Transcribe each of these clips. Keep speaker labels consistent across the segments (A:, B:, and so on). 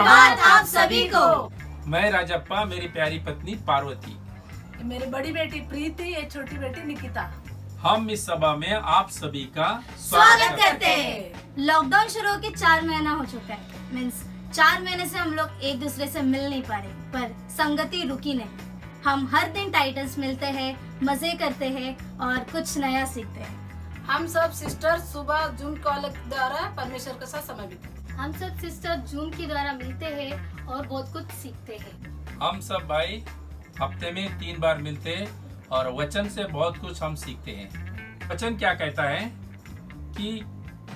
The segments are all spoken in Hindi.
A: सुप्रभात आप सभी को।
B: मैं राजप्पा, मेरी प्यारी पत्नी पार्वती,
A: मेरी बड़ी बेटी प्रीति, ये छोटी बेटी निकिता,
B: हम इस सभा में आप सभी का
A: स्वागत करते हैं।
C: लॉकडाउन शुरू होके 4 महीना हो चुका है। मीन्स 4 महीने से हम लोग एक दूसरे से मिल नहीं पा रहे, पर संगति रुकी नहीं। हम हर दिन टाइटल्स मिलते हैं, मजे करते हैं और कुछ नया सीखते हैं।
A: हम सब सिस्टर सुबह जूम कॉल द्वारा परमेश्वर के साथ समय बिताते।
C: हम सब सिस्टर जूम के द्वारा मिलते हैं और बहुत कुछ सीखते हैं।
B: हम सब भाई हफ्ते में 3 बार मिलते हैं और वचन से बहुत कुछ हम सीखते हैं। वचन क्या कहता है कि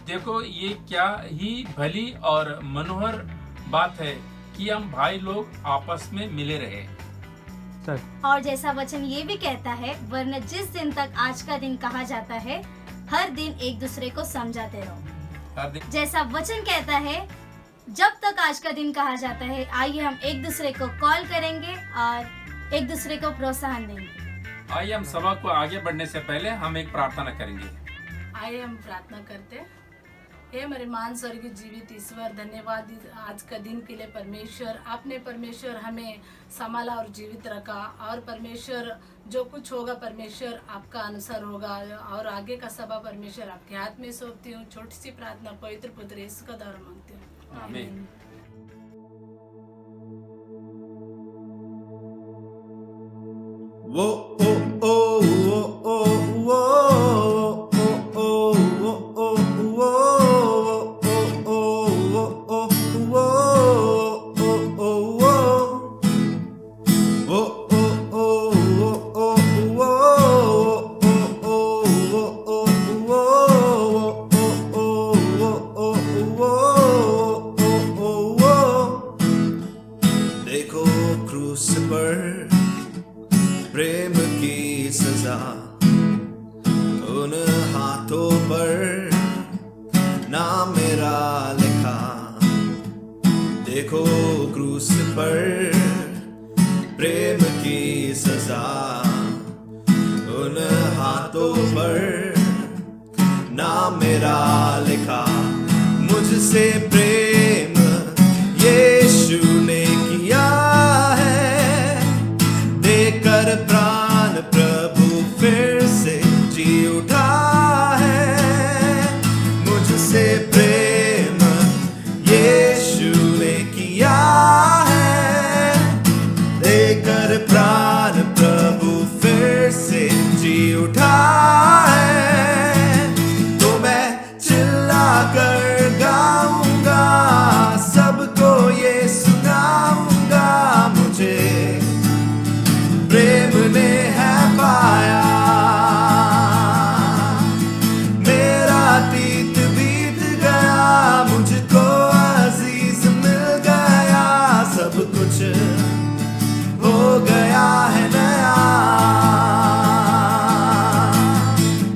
B: देखो, ये क्या ही भली और मनोहर बात है कि हम भाई लोग आपस में मिले रहे।
C: और जैसा वचन ये भी कहता है, वरना जिस दिन तक आज का दिन कहा जाता है, हर दिन एक दूसरे को समझाते रहो। जैसा वचन कहता है, जब तक आज का दिन कहा जाता है, आइए हम एक दूसरे को कॉल करेंगे और एक दूसरे को प्रोत्साहन देंगे।
B: आइए हम सभा को आगे बढ़ने से पहले हम एक प्रार्थना करेंगे।
A: आइए हम प्रार्थना करते हैं। हे मेरे मान स्वर्गीय जीवित ईश्वर, धन्यवाद आज का दिन के लिए परमेश्वर। आपने परमेश्वर हमें संभाला और जीवित रखा, और परमेश्वर जो कुछ होगा परमेश्वर आपका अनुसार होगा। और आगे का सभा परमेश्वर आपके हाथ में सौंपती हूँ। छोटी सी प्रार्थना पवित्र पुत्र यीशु का द्वारा मांगती हूँ, आमीन।
D: वो ओ ओ ओ ओ ओ देखो क्रूस पर प्रेम की सजा, उन हाथों पर नाम मेरा लिखा। देखो क्रूस पर प्रेम की सजा, उन हाथों पर नाम मेरा लिखा। मुझसे प्रेम यीशु ने किया है, देकर प्राण प्रभु फिर से जी उठा है। मुझसे प्रेम यीशु ने किया है, देकर प्राण प्रभु फिर से जी उठा है। तो मैं चिल्ला कर गाऊंगा, सबको ये सुनाऊंगा, मुझे प्रेम ने है पाया। मेरा अतीत बीत गया, मुझको अजीज मिल गया, सब कुछ हो गया है नया।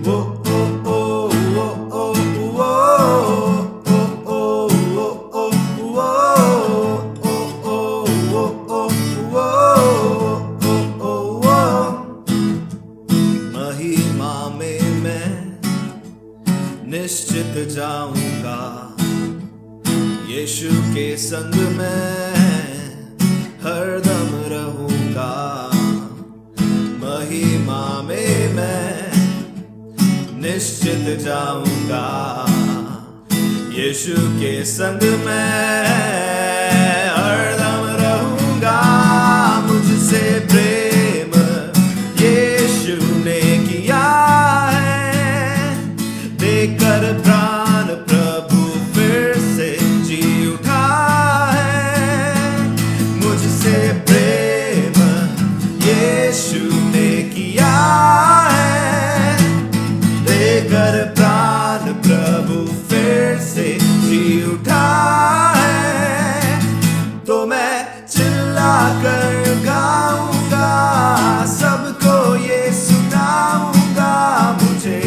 D: वो ओ ओ ओ ओ महिमा में मैं निश्चित जाऊंगा, यीशु के संग में हरदम रहूंगा। महिमा में मैं निश्चित जाऊंगा, यीशु के संग में हरदम रहूंगा। मुझसे प्रेम यीशु ने किया है, देकर प्राण प्रभु फिर से जी उठा है। मुझसे प्रेम यीशु ने किया है, देकर प्राण प्रभु फिर से जी उठा है। तो मैं चिल्ला कर गाऊंगा, सबको ये सुनाऊंगा, मुझे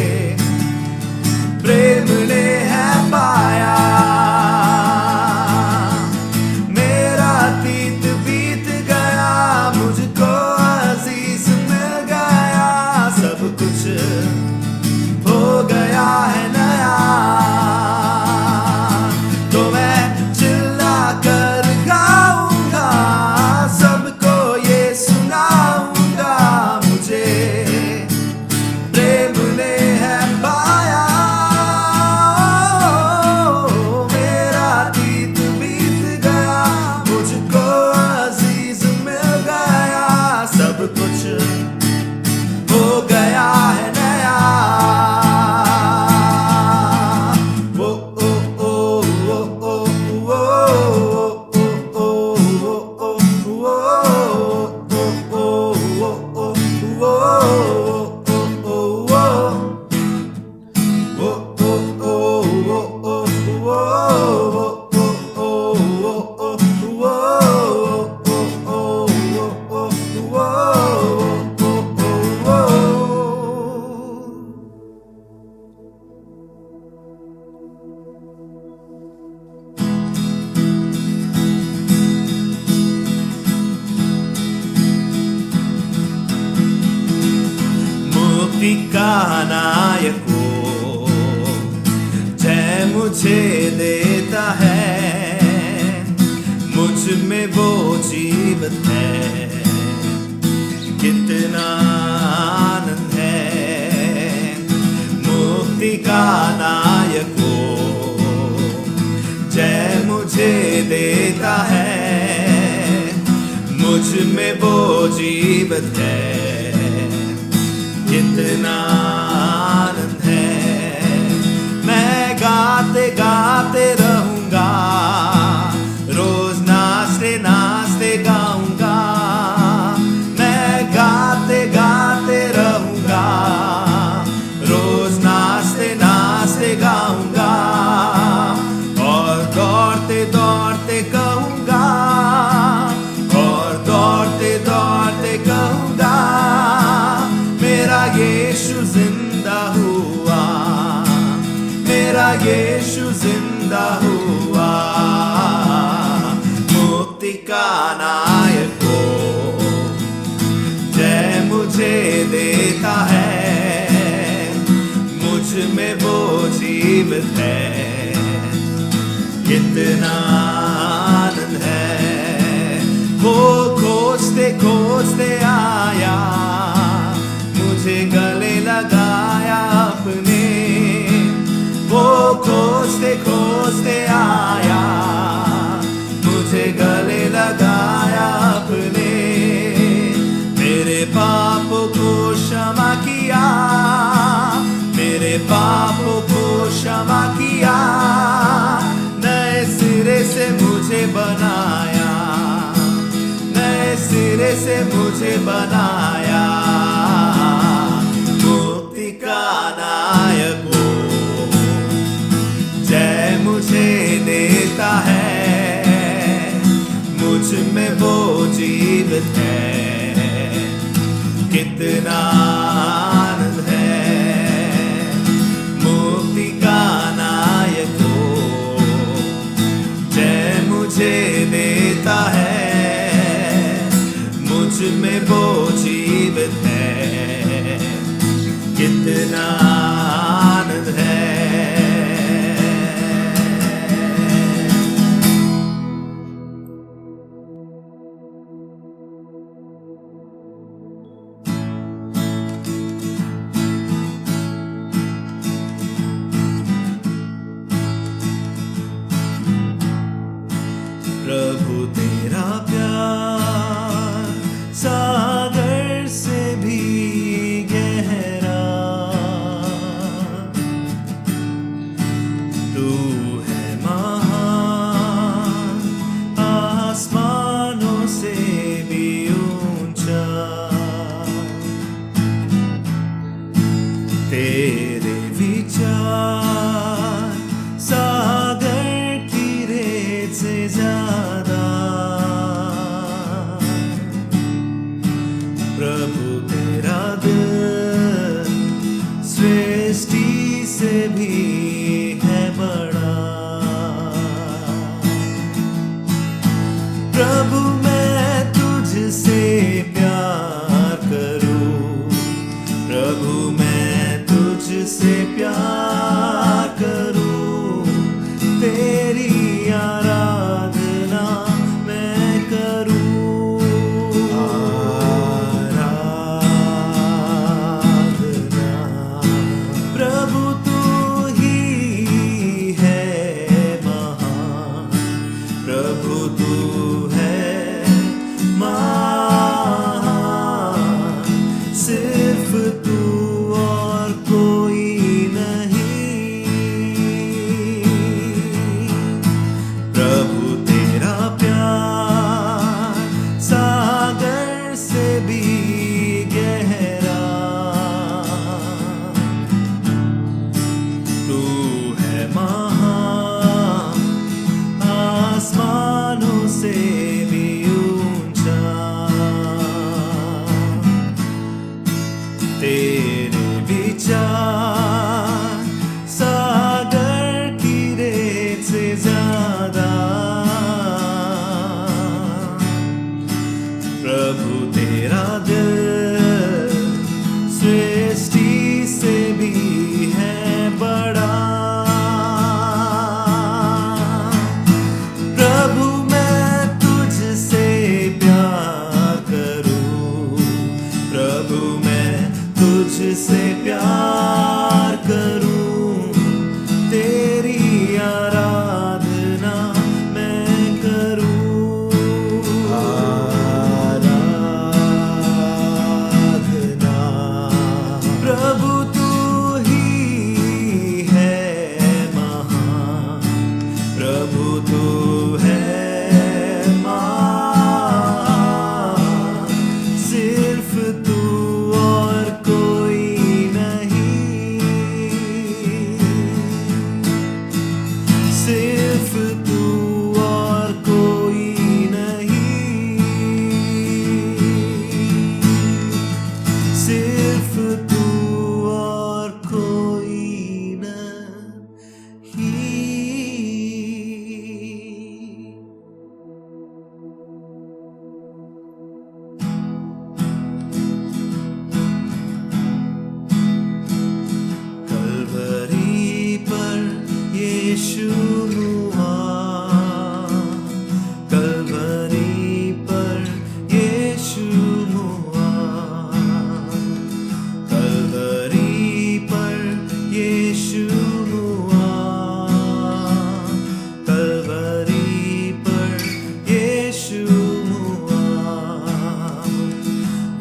D: प्रेम ने है पाया। मेरा अतीत बीत गया, मुझको अजीज मिल गया, सब कुछ हो गया नायको जय मुझे देता है, मुझ में वो जीवित है। कितना आनंद है मुक्ति का नायको जय मुझे देता है, मुझ में वो जीवित है। कितना आनंद है, मैं गाते गाते रहूंगा, रोज नाचते नाचते गाऊंगा। मैं गाते गाते रहूंगा, रोज नाचते नाचते गाऊंगा। और दौड़ते दौड़ते कहूंगा, और दौड़ते दौड़ते कहूंगा, मेरा यीशु जिंदा हुआ, मेरा यीशु जिंदा हुआ। मुक्ति का नायको जय मुझे देता है, मुझ में वो जीवित है। कितना आनंद है, वो खोजते खोजते आया, मुझे गले लगाया अपने। वो खोजते खोजते आया, मुझे गले लगाया अपने। मेरे पापों को क्षमा किया, मेरे पापों को क्षमा किया। नए सिरे से मुझे बनाया, नए सिरे से मुझे बनाया। मुक्ति का नायको जय मुझे देता है, मुझ में वो जीवित है। कितना आनंद है मुक्ति का नायको जय मुझे देता है, मुझ में वो जीवित है। कितना आनंद है। प्रभु तेरा प्यार सागर से भी गहरा, तू है महान आसमानों से भी ऊंचा। तेरे विचार सागर की रेत से ज्यादा। प्रभु तेरा दिल सृष्टि से भी है बड़ा। प्रभु मैं तुझसे प्यार करूं, प्रभु मैं तुझसे प्यार करूं। तेरी आराधना मैं करूं, आराधना। प्रभु तू ही है महान, प्रभु तू है महान। सिर्फ तू और कोई नहीं। यीशु हुआ, कलवरी पर यीशु हुआ, कलवरी पर यीशु हुआ, कलवरी पर यीशु हुआ।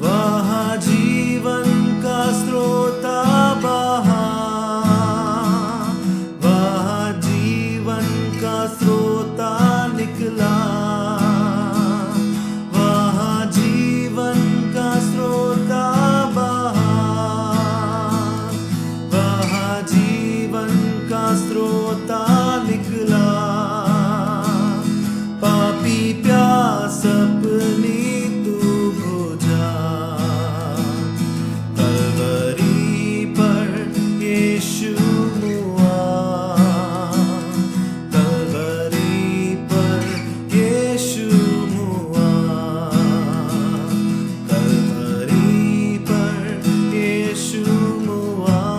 D: वहाँ जीवन का स्रोता बहा, वहाँ जीवन का स्रोता निकला, वहाँ जीवन का स्रोता बहा, वहाँ जीवन का स्रोता निकला। पापी प्यास अपनी तू बुझा, कलवरी पर यीशु हुआ, कलवरी पर यीशु हुआ, कलवरी पर यीशु हुआ,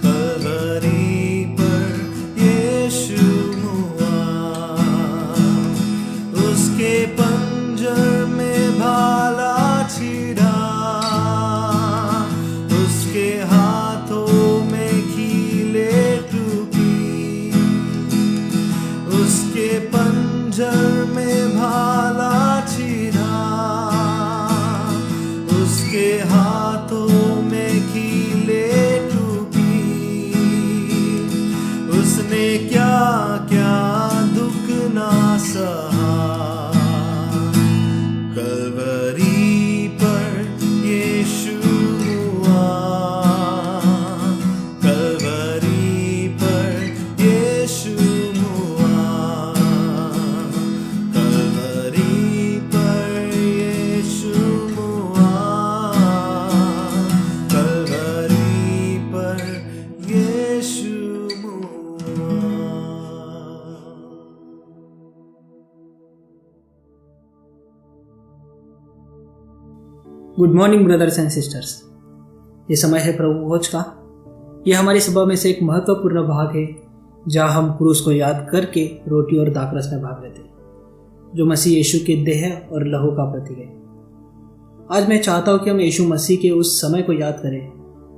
D: कलवरी पर यीशु हुआ। उसके पंजर में भाला छिड़ा, उसके हाथों में कीले टूटी, उसके पंजर में भाला छिड़ा, उसके हाथों में कीले टूटी। उसने क्या क्या दुख ना सहा, कलवरी पर यीशु हुआ, कलवरी पर यीशु हुआ, कलवरी पर यीशु हुआ, कलवरी पर यीशु हुआ।
E: Good morning brothers and sisters. ये समय है प्रभु भोज का। यह हमारी सभा में से एक महत्वपूर्ण भाग है जहाँ हम क्रूस को याद करके रोटी और दाखरस में भाग लेते हैं, जो मसीह यीशु के देह और लहू का प्रतीक है। आज मैं चाहता हूँ कि हम यीशु मसीह के उस समय को याद करें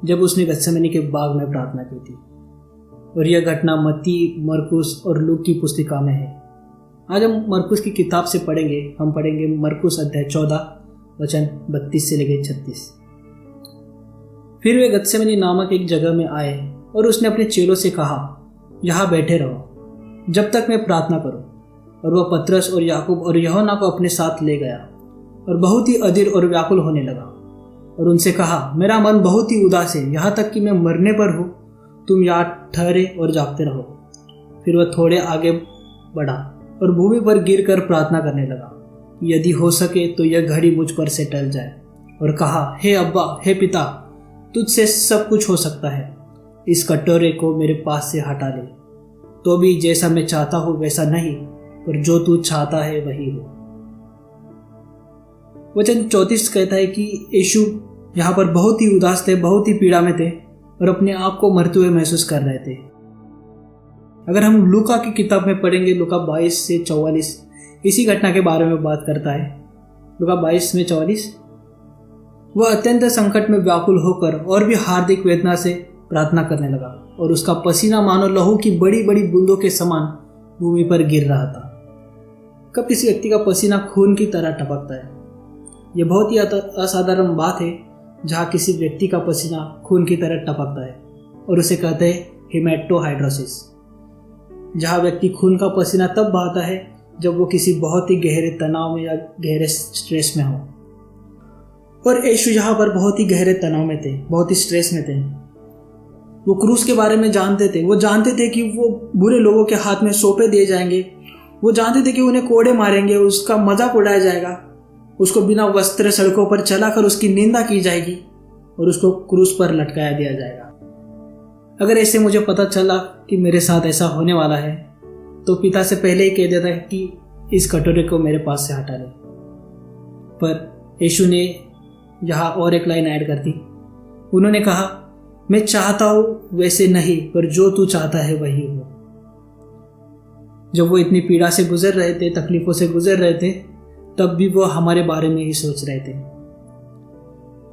E: जब उसने गत्सेमनी के बाग में प्रार्थना की थी, और यह घटना मत्ती, मरकुस और लूक की पुस्तिका में है। आज हम मरकुस की किताब से पढ़ेंगे। हम पढ़ेंगे मरकुस अध्याय 14 वचन 32 से लेकर 36। फिर वे गत्सेमनी नामक एक जगह में आए और उसने अपने चेलों से कहा, यहाँ बैठे रहो जब तक मैं प्रार्थना करूं। और वह पतरस और याकूब और यूहन्ना को अपने साथ ले गया और बहुत ही अधीर और व्याकुल होने लगा और उनसे कहा, मेरा मन बहुत ही उदास है, यहाँ तक कि मैं मरने पर हूँ। तुम यहाँ ठहरे और जागते रहो। फिर वह थोड़े आगे बढ़ा और भूमि पर गिरकर प्रार्थना करने लगा, यदि हो सके तो यह घड़ी मुझ पर से टल जाए। और कहा, हे अब्बा, हे पिता, तुझसे सब कुछ हो सकता है, इस कटोरे को मेरे पास से हटा ले। तो भी जैसा मैं चाहता हूँ वैसा नहीं, पर जो तू चाहता है वही हो। वचन 34 कहता है कि यीशु यहाँ पर बहुत ही उदास थे, बहुत ही पीड़ा में थे और अपने आप को मरते हुए महसूस कर रहे थे। अगर हम लूका की किताब में पढ़ेंगे, लूका 22 से 44 इसी घटना के बारे में बात करता है। लूका 22 में 44, वह अत्यंत संकट में व्याकुल होकर और भी हार्दिक वेदना से प्रार्थना करने लगा और उसका पसीना मानो लहू की बड़ी बड़ी बूंदों के समान भूमि पर गिर रहा था। कब किसी व्यक्ति का पसीना खून की तरह टपकता है? यह बहुत ही असाधारण बात है जहाँ किसी व्यक्ति का पसीना खून की तरह टपकता है, और उसे कहते हैं हेमेटोहाइड्रोसिस। जहाँ व्यक्ति खून का पसीना तब बहाता है जब वो किसी बहुत ही गहरे तनाव में या गहरे स्ट्रेस में हो। और यीशु यहाँ पर बहुत ही गहरे तनाव में थे, बहुत ही स्ट्रेस में थे। वो क्रूस के बारे में जानते थे। वो जानते थे कि वो बुरे लोगों के हाथ में सौंपे दिए जाएंगे। वो जानते थे कि उन्हें कोड़े मारेंगे, उसका मजाक उड़ाया जाएगा, उसको बिना वस्त्र सड़कों पर चलाकर उसकी निंदा की जाएगी और उसको क्रूस पर लटकाया दिया जाएगा। अगर ऐसे मुझे पता चला कि मेरे साथ ऐसा होने वाला है तो पिता से पहले ही कह देता है कि इस कटोरे को मेरे पास से हटा ले। पर यीशु ने यहाँ और एक लाइन ऐड कर दी। उन्होंने कहा, मैं चाहता हूँ वैसे नहीं, पर जो तू चाहता है वही हो। जब वो इतनी पीड़ा से गुजर रहे थे, तकलीफों से गुजर रहे थे, तब भी वो हमारे बारे में ही सोच रहे थे।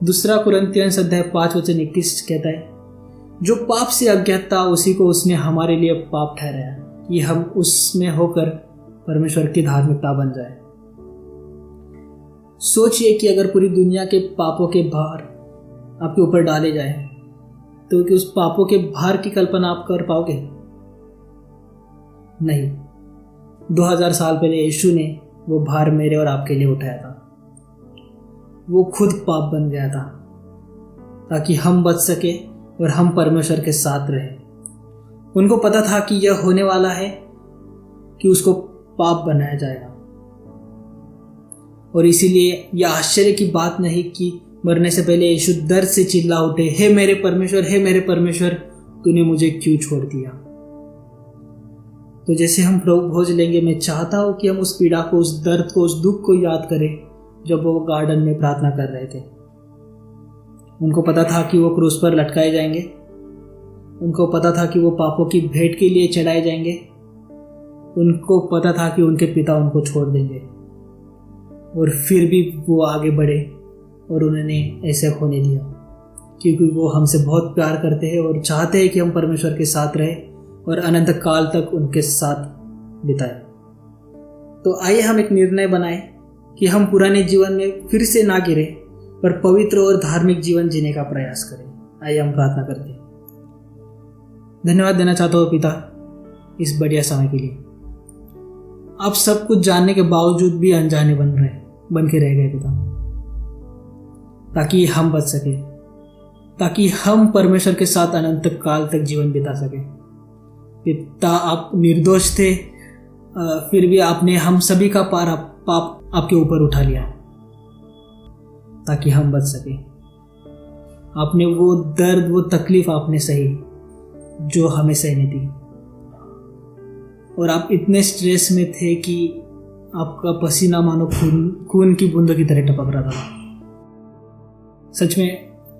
E: दूसरा कुरिन्थियंस अध्याय 5:21 कहता है, जो पाप से अज्ञात था उसी को उसने हमारे लिए पाप ठहराया कि हम उसमें होकर परमेश्वर की धार्मिकता बन जाए। सोचिए कि अगर पूरी दुनिया के पापों के भार आपके ऊपर डाले जाए तो कि उस पापों के भार की कल्पना आप कर पाओगे? नहीं। 2000 साल पहले यीशु ने वो भार मेरे और आपके लिए उठाया था। वो खुद पाप बन गया था ताकि हम बच सके और हम परमेश्वर के साथ रहे। उनको पता था कि यह होने वाला है कि उसको पाप बनाया जाएगा, और इसीलिए यह आश्चर्य की बात नहीं कि मरने से पहले यीशु दर्द से चिल्ला उठे, हे मेरे परमेश्वर, तूने मुझे क्यों छोड़ दिया। तो जैसे हम प्रभु भोज लेंगे, मैं चाहता हूं कि हम उस पीड़ा को, उस दर्द को, उस दुख को याद करें जब वो गार्डन में प्रार्थना कर रहे थे। उनको पता था कि वो क्रूस पर लटकाए जाएंगे, उनको पता था कि वो पापों की भेंट के लिए चढ़ाए जाएंगे, उनको पता था कि उनके पिता उनको छोड़ देंगे, और फिर भी वो आगे बढ़े और उन्होंने ऐसे होने दिया क्योंकि वो हमसे बहुत प्यार करते हैं और चाहते हैं कि हम परमेश्वर के साथ रहें और अनंत काल तक उनके साथ बिताएं। तो आइए हम एक निर्णय बनाएं कि हम पुराने जीवन में फिर से ना गिरे, पर पवित्र और धार्मिक जीवन जीने का प्रयास करें। आइए हम प्रार्थना करते हैं। धन्यवाद देना चाहता हूँ पिता इस बढ़िया समय के लिए। आप सब कुछ जानने के बावजूद भी अनजाने बन के रह गए पिता, ताकि हम बच सके, ताकि हम परमेश्वर के साथ अनंत काल तक जीवन बिता सके। पिता, आप निर्दोष थे, फिर भी आपने हम सभी का पाप आपके ऊपर उठा लिया ताकि हम बच सके। आपने वो दर्द, वो तकलीफ आपने सही जो हमें सहनी थी, और आप इतने स्ट्रेस में थे कि आपका पसीना मानो खून की बूंदों की तरह टपक रहा था। सच में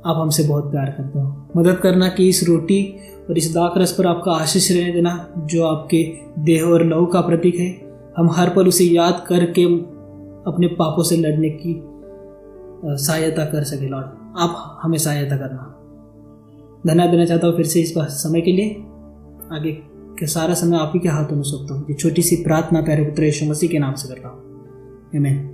E: आप हमसे बहुत प्यार करते हो। मदद करना कि इस रोटी और इस दाखरस पर आपका आशीष रहने देना, जो आपके देह और लहू का प्रतीक है। हम हर पल उसे याद करके अपने पापों से लड़ने की सहायता कर सके। लॉर्ड, आप हमें सहायता करना। धन्यवाद देना चाहता हूँ फिर से इस समय के लिए। आगे के सारा समय आप ही के हाथों में सौंपता हूँ। ये छोटी सी प्रार्थना प्यारे पुत्र यीशु मसीह के नाम से करता हूँ, आमीन।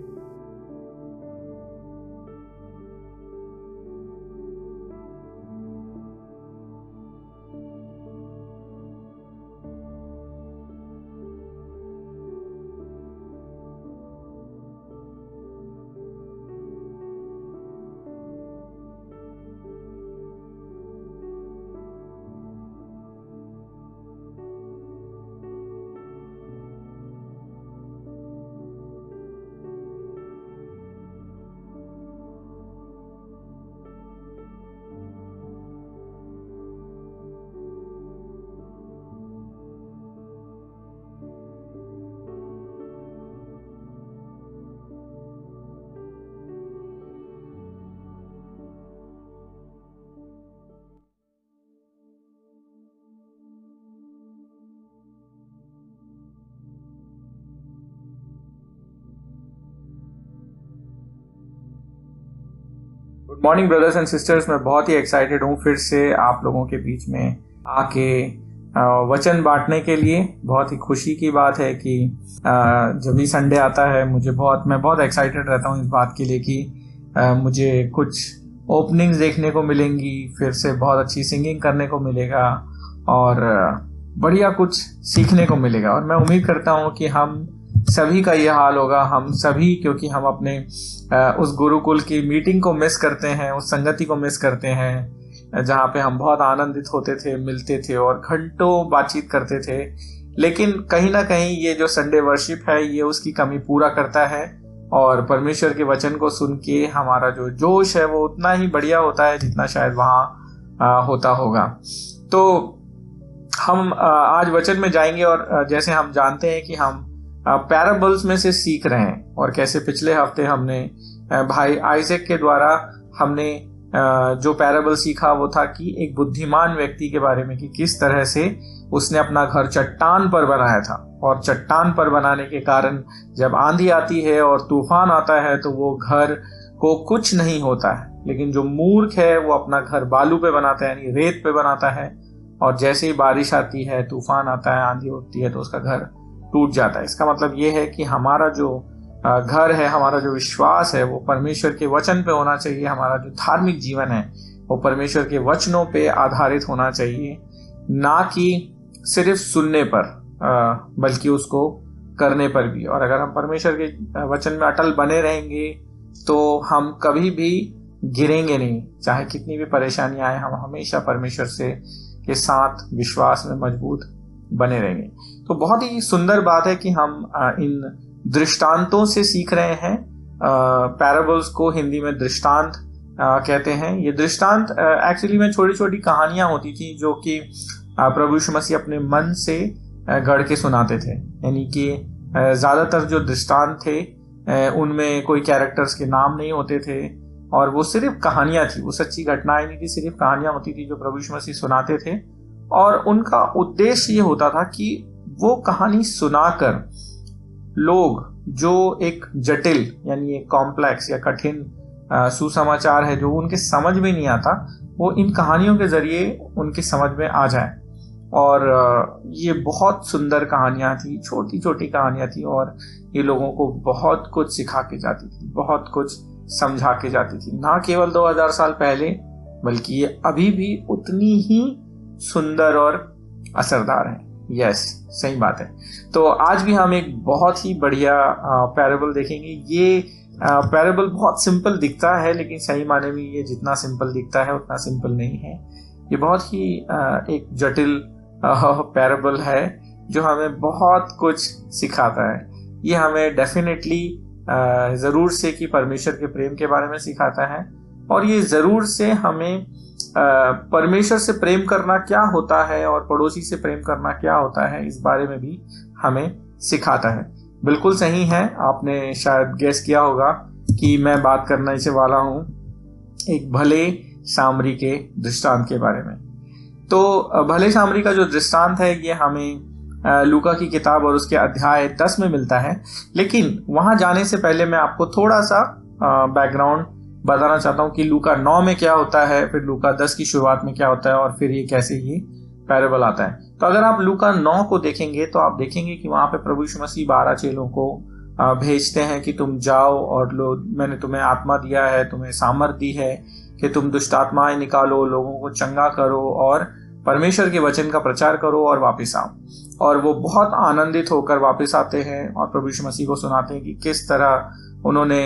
F: Good morning brothers and sisters. मैं बहुत ही एक्साइटेड हूँ फिर से आप लोगों के बीच में आके वचन बांटने के लिए। बहुत ही खुशी की बात है कि जब भी संडे आता है मैं बहुत एक्साइटेड रहता हूँ इस बात के लिए कि मुझे कुछ ओपनिंग्स देखने को मिलेंगी, फिर से बहुत अच्छी सिंगिंग करने को मिलेगा और बढ़िया कुछ सीखने को मिलेगा। और मैं उम्मीद करता हूँ कि हम सभी का ये हाल होगा, हम सभी, क्योंकि हम अपने उस गुरुकुल की मीटिंग को मिस करते हैं, उस संगति को मिस करते हैं जहाँ पे हम बहुत आनंदित होते थे, मिलते थे और घंटों बातचीत करते थे। लेकिन कहीं ना कहीं ये जो संडे वर्शिप है ये उसकी कमी पूरा करता है, और परमेश्वर के वचन को सुन के हमारा जो जोश है वो उतना ही बढ़िया होता है जितना शायद वहाँ होता होगा। तो हम आज वचन में जाएंगे और जैसे हम जानते हैं कि हम पैराबल्स में से सीख रहे हैं, और कैसे पिछले हफ्ते हमने भाई आइजैक के द्वारा हमने जो पैराबल सीखा वो था कि एक बुद्धिमान व्यक्ति के बारे में, कि किस तरह से उसने अपना घर चट्टान पर बनाया था, और चट्टान पर बनाने के कारण जब आंधी आती है और तूफान आता है तो वो घर को कुछ नहीं होता है। लेकिन जो मूर्ख है वो अपना घर बालू पे बनाता है, यानी रेत पे बनाता है, और जैसे ही बारिश आती है, तूफान आता है, आंधी होती है, तो उसका घर टूट जाता है। इसका मतलब ये है कि हमारा जो घर है, हमारा जो विश्वास है, वो परमेश्वर के वचन पे होना चाहिए। हमारा जो धार्मिक जीवन है वो परमेश्वर के वचनों पे आधारित होना चाहिए, ना कि सिर्फ सुनने पर, बल्कि उसको करने पर भी। और अगर हम परमेश्वर के वचन में अटल बने रहेंगे तो हम कभी भी गिरेंगे नहीं। चाहे कितनी भी परेशानी आए, हम हमेशा परमेश्वर से के साथ विश्वास में मजबूत बने रहेंगे। तो बहुत ही सुंदर बात है कि हम इन दृष्टांतों से सीख रहे हैं। पैराबल्स को हिंदी में दृष्टांत कहते हैं। ये दृष्टांत एक्चुअली में छोटी छोटी कहानियां होती थी जो कि प्रभु यीशु मसीह अपने मन से गढ़ के सुनाते थे। यानी कि ज्यादातर जो दृष्टांत थे उनमें कोई कैरेक्टर्स के नाम नहीं होते थे, और वो सिर्फ कहानियां थी, वो सच्ची घटनाएं नहीं थी, सिर्फ कहानियां होती थी जो प्रभु यीशु मसीह सुनाते थे। और उनका उद्देश्य ये होता था कि वो कहानी सुनाकर लोग जो एक जटिल, यानी एक कॉम्प्लेक्स या कठिन सुसमाचार है जो उनके समझ में नहीं आता, वो इन कहानियों के जरिए उनके समझ में आ जाए। और ये बहुत सुंदर कहानियां थी, छोटी छोटी कहानियां थी, और ये लोगों को बहुत कुछ सिखा के जाती थी, बहुत कुछ समझा के जाती थी। ना केवल 2000 साल पहले, बल्कि ये अभी भी उतनी ही सुंदर और असरदार है। यस, सही बात है। तो आज भी हम एक बहुत ही बढ़िया पैराबल देखेंगे। ये पैराबल बहुत सिंपल दिखता है, लेकिन सही माने में ये जितना सिंपल दिखता है उतना सिंपल नहीं है। ये बहुत ही एक जटिल पैराबल है जो हमें बहुत कुछ सिखाता है। ये हमें डेफिनेटली जरूर से कि परमेश्वर के प्रेम के बारे में सिखाता है, और ये जरूर से हमें परमेश्वर से प्रेम करना क्या होता है और पड़ोसी से प्रेम करना क्या होता है, इस बारे में भी हमें सिखाता है। बिल्कुल सही है, आपने शायद गेस किया होगा कि मैं बात करने से वाला हूँ एक भले सामरी के दृष्टांत के बारे में। तो भले सामरी का जो दृष्टांत है ये हमें लूका की किताब और उसके अध्याय 10 में मिलता है। लेकिन वहां जाने से पहले मैं आपको थोड़ा सा बैकग्राउंड बताना चाहता हूँ कि लूका 9 में क्या होता है, फिर लूका 10 की शुरुआत में क्या होता है, और फिर ये कैसे ये पैराबल आता है। तो अगर आप लूका 9 को देखेंगे तो आप देखेंगे कि वहां पे प्रभु यीशु मसीह 12 चेलों को भेजते हैं कि तुम जाओ और मैंने तुम्हें आत्मा दिया है, तुम्हें सामर्थ दी है कि तुम दुष्ट आत्माएं निकालो, लोगों को चंगा करो और परमेश्वर के वचन का प्रचार करो और वापस आओ। और वो बहुत आनंदित होकर वापस आते हैं और प्रभु यीशु मसीह को सुनाते हैं कि किस तरह उन्होंने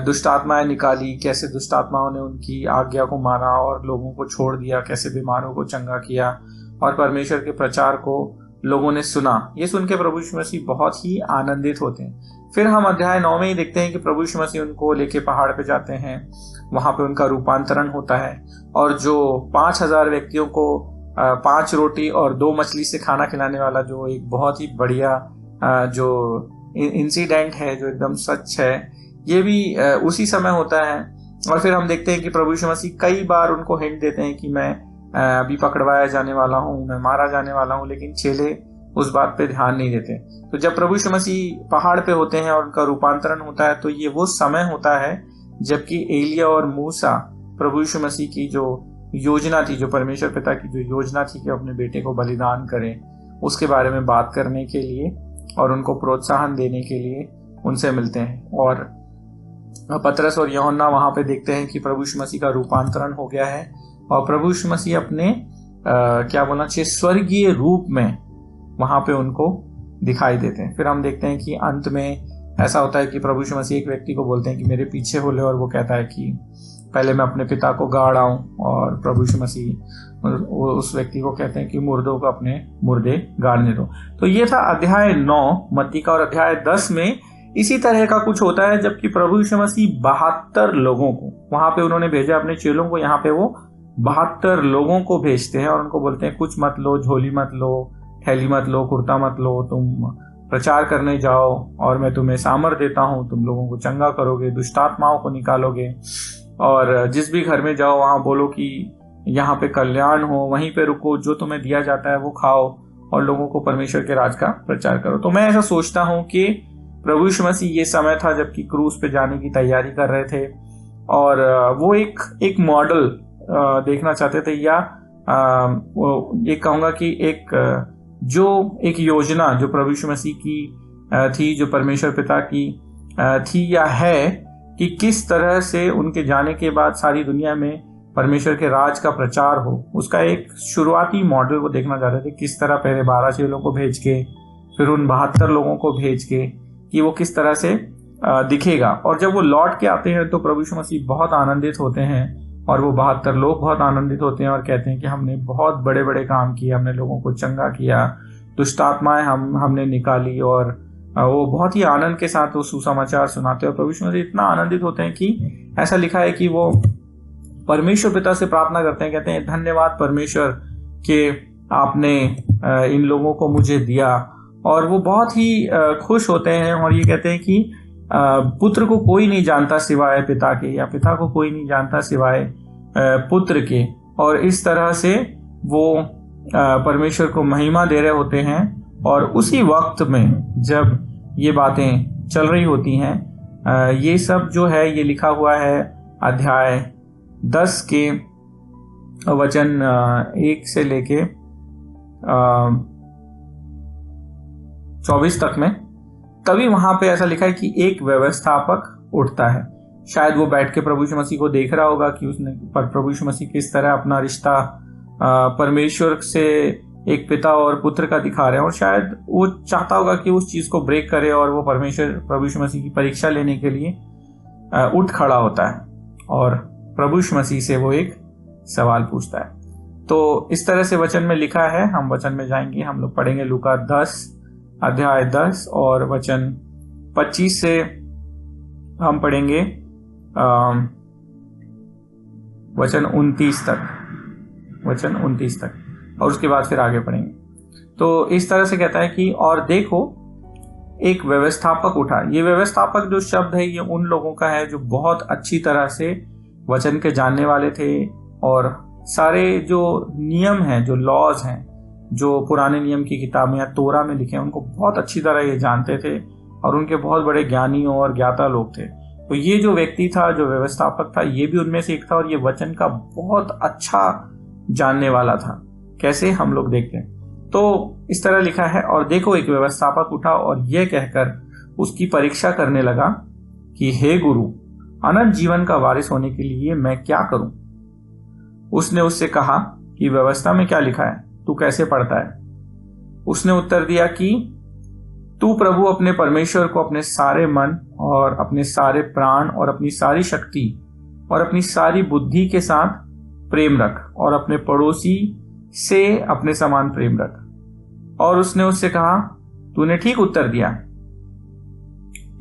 F: दुष्ट आत्माएं निकाली, कैसे दुष्ट आत्माओं ने उनकी आज्ञा को माना और लोगों को छोड़ दिया, कैसे बीमारों को चंगा किया और परमेश्वर के प्रचार को लोगों ने सुना। ये सुन के प्रभु यीशु मसीह बहुत ही आनंदित होते हैं। फिर हम अध्याय 9 में ही देखते हैं कि प्रभु यीशु मसीह उनको लेके पहाड़ पे जाते हैं, वहां पे उनका रूपांतरण होता है, और जो 5000 व्यक्तियों को 5 रोटी और 2 मछली से खाना खिलाने वाला जो एक बहुत ही बढ़िया जो इंसिडेंट है, जो एकदम सच है, ये भी उसी समय होता है। और फिर हम देखते हैं कि प्रभु यीशु मसीह कई बार उनको हिंट देते हैं कि मैं अभी पकड़वाया जाने वाला हूँ, मैं मारा जाने वाला हूँ, लेकिन चेले उस बात पे ध्यान नहीं देते। तो जब प्रभु यीशु मसीह पहाड़ पे होते हैं और उनका रूपांतरण होता है, तो ये वो समय होता है जबकि एलिया और मूसा प्रभु यीशु मसीह की जो योजना थी, जो परमेश्वर पिता की जो योजना थी कि अपने बेटे को बलिदान करें, उसके बारे में बात करने के लिए और उनको प्रोत्साहन देने के लिए उनसे मिलते हैं। और पतरस और यूहन्ना वहां पे देखते हैं कि प्रभु यीशु मसीह का रूपांतरण हो गया है और प्रभु यीशु मसीह अपने क्या बोलना चाहिए, स्वर्गीय रूप में वहां पे उनको दिखाई देते हैं। फिर हम देखते हैं कि अंत में ऐसा होता है कि प्रभु यीशु मसीह एक व्यक्ति को बोलते हैं कि मेरे पीछे हो ले, और वो कहता है कि पहले मैं अपने पिता को गाड़ आऊं, और प्रभु यीशु मसीह उस व्यक्ति को कहते हैं कि मुर्दों को अपने मुर्दे गाड़ने दो। तो ये था अध्याय 9 मत्ती का। और अध्याय 10 में इसी तरह का कुछ होता है, जबकि प्रभु यीशु मसीह 72 लोगों को वहां पे उन्होंने भेजा अपने चेलों को, यहाँ पे वो 72 लोगों को भेजते हैं और उनको बोलते हैं कुछ मत लो, झोली मत लो, थैली मत लो, कुर्ता मत लो, तुम प्रचार करने जाओ और मैं तुम्हें सामर्थ देता हूँ, तुम लोगों को चंगा करोगे, दुष्ट आत्माओं को निकालोगे और जिस भी घर में जाओ वहाँ बोलो कि यहाँ पे कल्याण हो, वहीं पे रुको, जो तुम्हें दिया जाता है वो खाओ और लोगों को परमेश्वर के राज का प्रचार करो। तो मैं ऐसा सोचता हूँ कि प्रभु यीशु मसीह ये समय था जबकि क्रूस पे जाने की तैयारी कर रहे थे और वो एक मॉडल देखना चाहते थे, या ये कहूँगा कि एक योजना जो प्रभु यीशु मसीह की थी, जो परमेश्वर पिता की थी या है, कि किस तरह से उनके जाने के बाद सारी दुनिया में परमेश्वर के राज का प्रचार हो। उसका एक शुरुआती मॉडल वो देखना चाहते थे, किस तरह पहले 12 चेलों को भेज के फिर उन 72 लोगों को भेज के कि वो किस तरह से दिखेगा। और जब वो लौट के आते हैं तो प्रभु यीशु मसीह बहुत आनंदित होते हैं और वो 72 लोग बहुत आनंदित होते हैं और कहते हैं कि हमने बहुत बड़े बड़े काम किए, हमने लोगों को चंगा किया, दुष्ट आत्माएं हमने निकाली, और वो बहुत ही आनंद के साथ वो सुसमाचार सुनाते हैं। और प्रभु यीशु मसीह इतना आनंदित होते हैं कि ऐसा लिखा है कि वो परमेश्वर पिता से प्रार्थना करते हैं, कहते हैं धन्यवाद परमेश्वर कि आपने इन लोगों को मुझे दिया। और वो बहुत ही खुश होते हैं और ये कहते हैं कि पुत्र को कोई नहीं जानता सिवाय पिता के, या पिता को कोई नहीं जानता सिवाय पुत्र के। और इस तरह से वो परमेश्वर को महिमा दे रहे होते हैं। और उसी वक्त में जब ये बातें चल रही होती हैं, ये सब जो है ये लिखा हुआ है अध्याय 10 के वचन 1 से लेके 24 तक में। तभी वहां पे ऐसा लिखा है कि एक व्यवस्थापक उठता है। शायद वो बैठ के प्रभु यीशु मसीह को देख रहा होगा कि उसने प्रभु यीशु मसीह किस तरह अपना रिश्ता परमेश्वर से एक पिता और पुत्र का दिखा रहे हैं, और शायद वो चाहता होगा कि उस चीज को ब्रेक करे और वो प्रभु यीशु मसीह की परीक्षा लेने के लिए उठ खड़ा होता है और प्रभु यीशु मसीह से वो एक सवाल पूछता है। तो इस तरह से वचन में लिखा है। हम वचन में जाएंगे, हम लोग पढ़ेंगे लूका 10 अध्याय 10 और वचन 25 से हम पढ़ेंगे वचन 29 तक और उसके बाद फिर आगे पढ़ेंगे। तो इस तरह से कहता है कि और देखो एक व्यवस्थापक उठा। ये व्यवस्थापक जो शब्द है ये उन लोगों का है जो बहुत अच्छी तरह से वचन के जानने वाले थे और सारे जो नियम हैं, जो लॉज हैं, जो पुराने नियम की किताब में या तोरा में लिखे हैं, उनको बहुत अच्छी तरह ये जानते थे और उनके बहुत बड़े ज्ञानी और ज्ञाता लोग थे। तो ये जो व्यक्ति था, जो व्यवस्थापक था, ये भी उनमें से एक था और ये वचन का बहुत अच्छा जानने वाला था। कैसे, हम लोग देखते हैं। तो इस तरह लिखा है, और देखो एक व्यवस्थापक उठा और यह कहकर उसकी परीक्षा करने लगा कि हे गुरु, अनंत जीवन का वारिस होने के लिए मैं क्या करूं? उसने उससे कहा कि व्यवस्था में क्या लिखा है, तू कैसे पढ़ता है? उसने उत्तर दिया कि तू प्रभु अपने परमेश्वर को अपने सारे मन और अपने सारे प्राण और अपनी सारी शक्ति और अपनी सारी बुद्धि के साथ प्रेम रख और अपने पड़ोसी से अपने समान प्रेम रख। और उसने उससे कहा, तूने ठीक उत्तर दिया,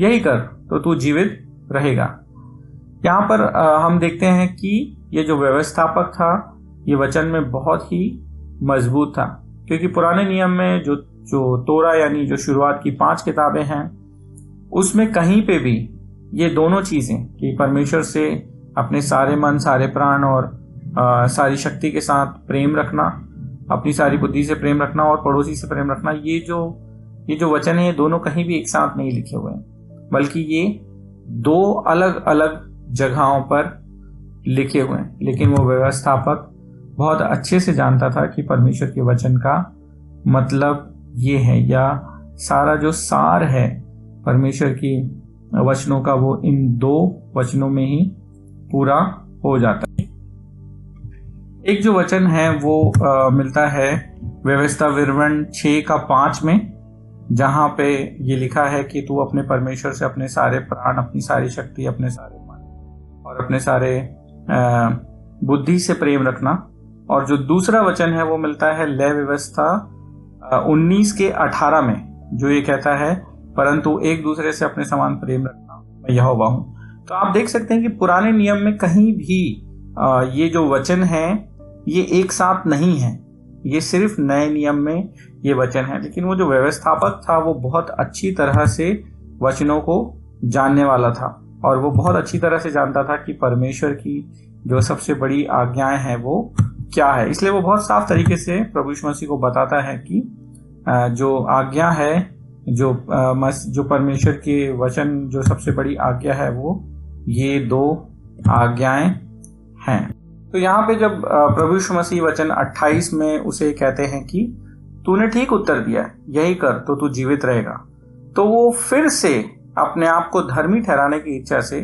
F: यही कर तो तू जीवित रहेगा। यहाँ पर हम देखते हैं कि ये जो व्यवस्थापक था ये वचन में बहुत ही मजबूत था, क्योंकि पुराने नियम में जो तोरा यानी जो शुरुआत की 5 किताबें हैं उसमें कहीं पे भी ये दोनों चीजें कि परमेश्वर से अपने सारे मन, सारे प्राण और सारी शक्ति के साथ प्रेम रखना, अपनी सारी बुद्धि से प्रेम रखना और पड़ोसी से प्रेम रखना, ये जो वचन है ये दोनों कहीं भी एक साथ नहीं लिखे हुए हैं, बल्कि ये 2 अलग अलग जगहों पर लिखे हुए हैं। लेकिन वो व्यवस्थापक बहुत अच्छे से जानता था कि परमेश्वर के वचन का मतलब ये है, या सारा जो सार है परमेश्वर की वचनों का वो इन 2 वचनों में ही पूरा हो जाता है। एक जो वचन है वो मिलता है व्यवस्था विवरण 6:5 में, जहां पे ये लिखा है कि तू अपने परमेश्वर से अपने सारे प्राण, अपनी सारी शक्ति, अपने सारे मन और अपने सारे बुद्धि से प्रेम रखना। और जो दूसरा वचन है वो मिलता है लय व्यवस्था 19:18 में, जो ये कहता है परंतु एक दूसरे से अपने समान प्रेम रखना, मैं यहोवा हूं। तो आप देख सकते हैं कि पुराने नियम में कहीं भी ये जो वचन है ये एक साथ नहीं है, ये सिर्फ नए नियम में ये वचन है। लेकिन वो जो व्यवस्थापक था वो बहुत अच्छी तरह से वचनों को जानने वाला था और वो बहुत अच्छी तरह से जानता था कि परमेश्वर की जो सबसे बड़ी आज्ञाएं हैं वो क्या है। इसलिए वो बहुत साफ तरीके से प्रभु यीशु मसीह को बताता है कि जो आज्ञा है, जो परमेश्वर के वचन जो सबसे बड़ी आज्ञा है वो ये 2 आज्ञाएं हैं। तो यहाँ पे जब प्रभु यीशु मसीह वचन 28 में उसे कहते हैं कि तूने ठीक उत्तर दिया, यही कर तो तू जीवित रहेगा, तो वो फिर से अपने आप को धर्मी ठहराने की इच्छा से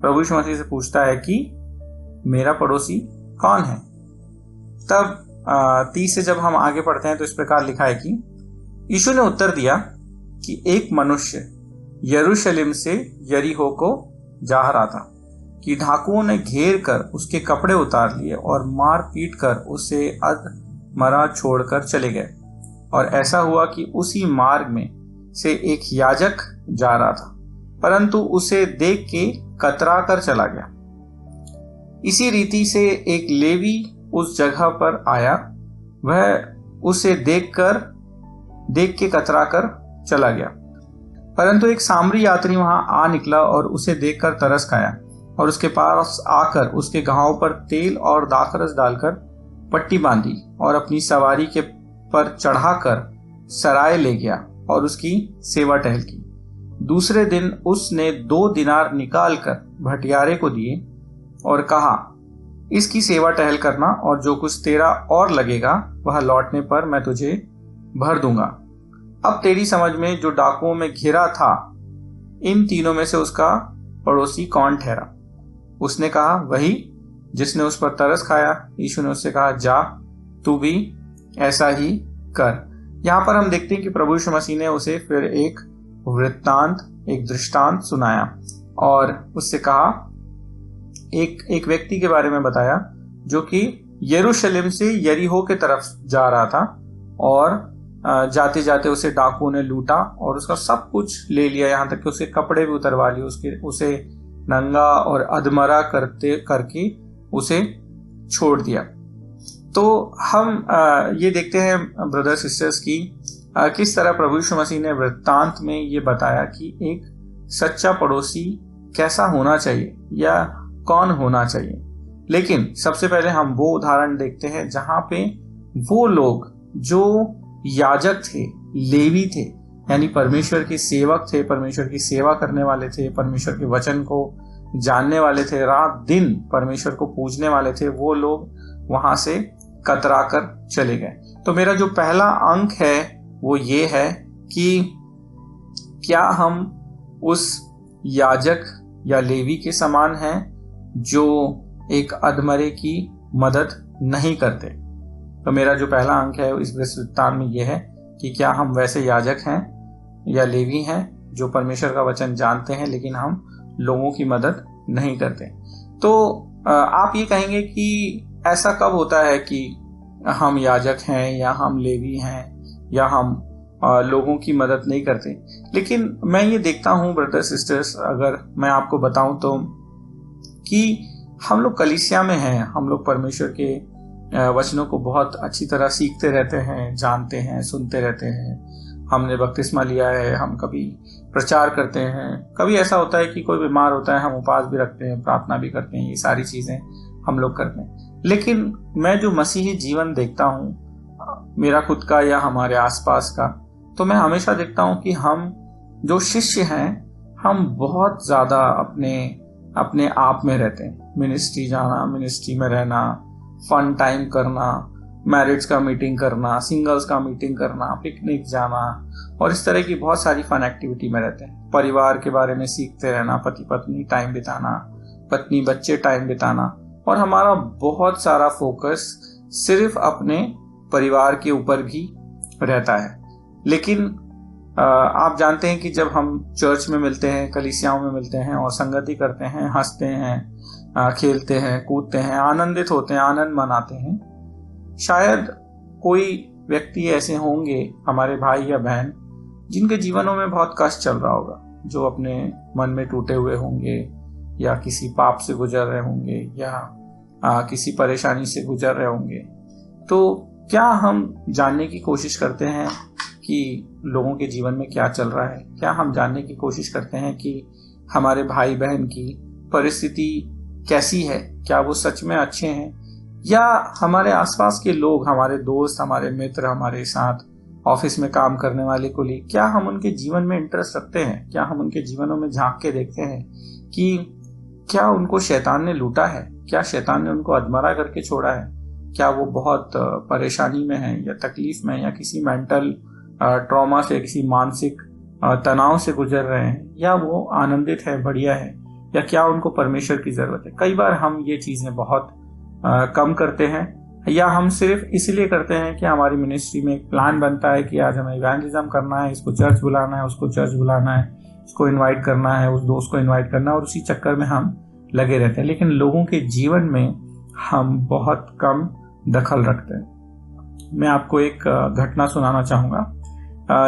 F: प्रभु यीशु मसीह से पूछता है कि मेरा पड़ोसी कौन है। तब 30 से जब हम आगे पढ़ते हैं तो इस प्रकार लिखा है कि यीशु ने उत्तर दिया कि एक मनुष्य यरूशलेम से यरीहो को जा रहा था कि डाकुओं ने घेर कर उसके कपड़े उतार लिए और मार पीट कर उसे अधमरा छोड़कर चले गए। और ऐसा हुआ कि उसी मार्ग में से एक याजक जा रहा था, परंतु उसे देख के कतरा कर चला गया। इसी रीति से एक लेवी उस जगह पर आया, वह उसे देख के कतरा कर चला गया, परंतु एक सामरी यात्री वहां आ निकला और उसे देखकर तरस खाया और उसके पास आकर उसके घावों पर तेल और दाखरस डालकर पट्टी बांधी और अपनी सवारी के पर चढ़ाकर सराय ले गया और उसकी सेवा टहल की। दूसरे दिन उसने 2 दिनार निकालकर भटियारे को दिए और कहा, इसकी सेवा टहल करना और जो कुछ तेरा और लगेगा वह लौटने पर मैं तुझे भर दूंगा। अब तेरी समझ में जो डाकुओं में घिरा था, इन तीनों में से उसका पड़ोसी कौन ठहरा? उसने कहा, वही जिसने उस पर तरस खाया। यीशु ने उससे कहा, जा तू भी ऐसा ही कर। यहाँ पर हम देखते हैं कि प्रभु यीशु मसीह ने उसे फिर एक वृत्तांत, एक दृष्टांत सुनाया और उससे कहा, एक व्यक्ति के बारे में बताया जो कि यरूशलेम से यरीहो के तरफ जा रहा था और जाते जाते उसे डाकुओं ने लूटा और उसका सब कुछ ले लिया, यहाँ तक कि उसके कपड़े भी उतरवा लिए, उसे नंगा और अधमरा करके उसे छोड़ दिया। तो हम ये देखते हैं ब्रदर सिस्टर्स की किस तरह प्रभु यीशु मसीह ने वृत्तांत में ये बताया कि एक सच्चा पड़ोसी कैसा होना चाहिए या कौन होना चाहिए। लेकिन सबसे पहले हम वो उदाहरण देखते हैं जहां पे वो लोग जो याजक थे, लेवी थे, यानी परमेश्वर के सेवक थे, परमेश्वर की सेवा करने वाले थे, परमेश्वर के वचन को जानने वाले थे, रात दिन परमेश्वर को पूजने वाले थे, वो लोग वहां से कतरा कर चले गए। तो मेरा जो पहला अंक है वो ये है कि क्या हम उस याजक या लेवी के समान हैं जो एक अधमरे की मदद नहीं करते। तो मेरा जो पहला अंक है इस वृत्तांत में यह है कि क्या हम वैसे याजक हैं या लेवी हैं जो परमेश्वर का वचन जानते हैं लेकिन हम लोगों की मदद नहीं करते। तो आप ये कहेंगे कि ऐसा कब होता है कि हम याजक हैं या हम लेवी हैं या हम लोगों की मदद नहीं करते। लेकिन मैं ये देखता हूँ ब्रदर सिस्टर्स, अगर मैं आपको बताऊं तो कि हम लोग कलीसिया में हैं, हम लोग परमेश्वर के वचनों को बहुत अच्छी तरह सीखते रहते हैं, जानते हैं, सुनते रहते हैं। हमने बपतिस्मा लिया है, हम कभी प्रचार करते हैं, कभी ऐसा होता है कि कोई बीमार होता है, हम उपवास भी रखते हैं, प्रार्थना भी करते हैं, ये सारी चीज़ें हम लोग करते हैं। लेकिन मैं जो मसीही जीवन देखता हूँ, मेरा खुद का या हमारे आसपास का, तो मैं हमेशा देखता हूँ कि हम जो शिष्य हैं, हम बहुत ज़्यादा अपने आप में रहते हैं। मिनिस्ट्री जाना, मिनिस्ट्री में रहना, फन टाइम करना, मैरिज का मीटिंग करना, सिंगल्स का मीटिंग करना, पिकनिक जाना और इस तरह की बहुत सारी फन एक्टिविटी में रहते हैं। परिवार के बारे में सीखते रहना, पति पत्नी टाइम बिताना, पत्नी बच्चे टाइम बिताना, और हमारा बहुत सारा फोकस सिर्फ अपने परिवार के ऊपर भी रहता है। लेकिन आप जानते हैं कि जब हम चर्च में मिलते हैं, कलीसियाओं में मिलते हैं और संगति करते हैं, हंसते हैं, खेलते हैं, कूदते हैं, आनंदित होते हैं, आनंद मनाते हैं, शायद कोई व्यक्ति ऐसे होंगे हमारे भाई या बहन जिनके जीवनों में बहुत कष्ट चल रहा होगा, जो अपने मन में टूटे हुए होंगे या किसी पाप से गुजर रहे होंगे या किसी परेशानी से गुजर रहे होंगे। तो क्या हम जानने की कोशिश करते हैं कि लोगों के जीवन में क्या चल रहा है? क्या हम जानने की कोशिश करते हैं कि हमारे भाई बहन की परिस्थिति कैसी है, क्या वो सच में अच्छे हैं, या हमारे आसपास के लोग, हमारे दोस्त, हमारे मित्र, हमारे साथ ऑफिस में काम करने वाले कोलीग, क्या हम उनके जीवन में इंटरेस्ट रखते हैं, क्या हम उनके जीवनों में झांक के देखते हैं कि क्या उनको शैतान ने लूटा है, क्या शैतान ने उनको अधमरा करके छोड़ा है, क्या वो बहुत परेशानी में है या तकलीफ में या किसी मेंटल ट्रॉमा से, किसी मानसिक तनाव से गुजर रहे हैं, या वो आनंदित है, बढ़िया है, या क्या उनको परमेश्वर की जरूरत है। कई बार हम ये चीजें बहुत कम करते हैं, या हम सिर्फ इसलिए करते हैं कि हमारी मिनिस्ट्री में एक प्लान बनता है कि आज हमें इवेंजलिज्म करना है, इसको चर्च बुलाना है, उसको चर्च बुलाना है, इसको इनवाइट करना है, उस दोस्त को इनवाइट करना है, और उसी चक्कर में हम लगे रहते हैं। लेकिन लोगों के जीवन में हम बहुत कम दखल रखते हैं। मैं आपको एक घटना सुनाना चाहूँगा।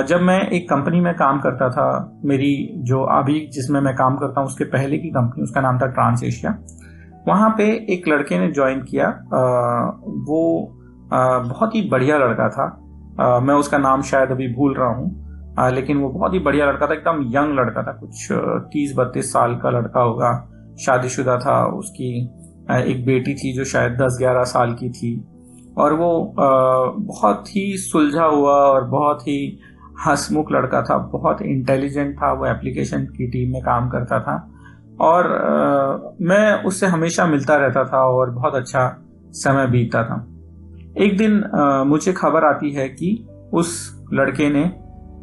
F: जब मैं एक कंपनी में काम करता था, मेरी जो अभी जिसमें मैं काम करता हूँ उसके पहले की कंपनी, उसका नाम था ट्रांस एशिया। वहाँ पे एक लड़के ने ज्वाइन किया। वो बहुत ही बढ़िया लड़का था। मैं उसका नाम शायद अभी भूल रहा हूँ, लेकिन वो बहुत ही बढ़िया लड़का था, एकदम यंग लड़का था, कुछ 30-32 साल का लड़का होगा, शादीशुदा था, उसकी एक बेटी थी जो शायद 10-11 साल की थी, और वो बहुत ही सुलझा हुआ और बहुत ही हंसमुख लड़का था, बहुत इंटेलिजेंट था। वो एप्लीकेशन की टीम में काम करता था और मैं उससे हमेशा मिलता रहता था और बहुत अच्छा समय बीतता था। एक दिन मुझे खबर आती है कि उस लड़के ने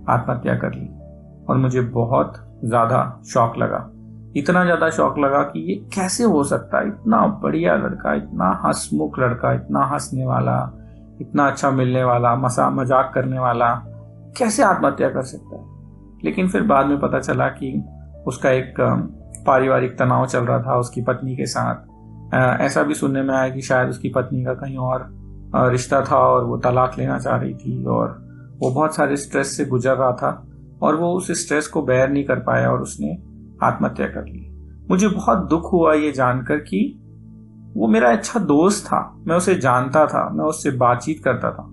F: आत्महत्या कर ली, और मुझे बहुत ज़्यादा शौक लगा, इतना ज़्यादा शौक लगा कि ये कैसे हो सकता है, इतना बढ़िया लड़का, इतना हंसमुख लड़का, इतना हंसने वाला, इतना अच्छा मिलने वाला, मजाक करने वाला, कैसे आत्महत्या कर सकता है। लेकिन फिर बाद में पता चला कि उसका एक पारिवारिक तनाव चल रहा था उसकी पत्नी के साथ। ऐसा भी सुनने में आया कि शायद उसकी पत्नी का कहीं और रिश्ता था और वो तलाक लेना चाह रही थी, और वो बहुत सारे स्ट्रेस से गुजर रहा था और वो उस स्ट्रेस को बेयर नहीं कर पाया और उसने आत्महत्या कर ली। मुझे बहुत दुख हुआ ये जानकर कि वो मेरा अच्छा दोस्त था, मैं उसे जानता था, मैं उससे बातचीत करता था,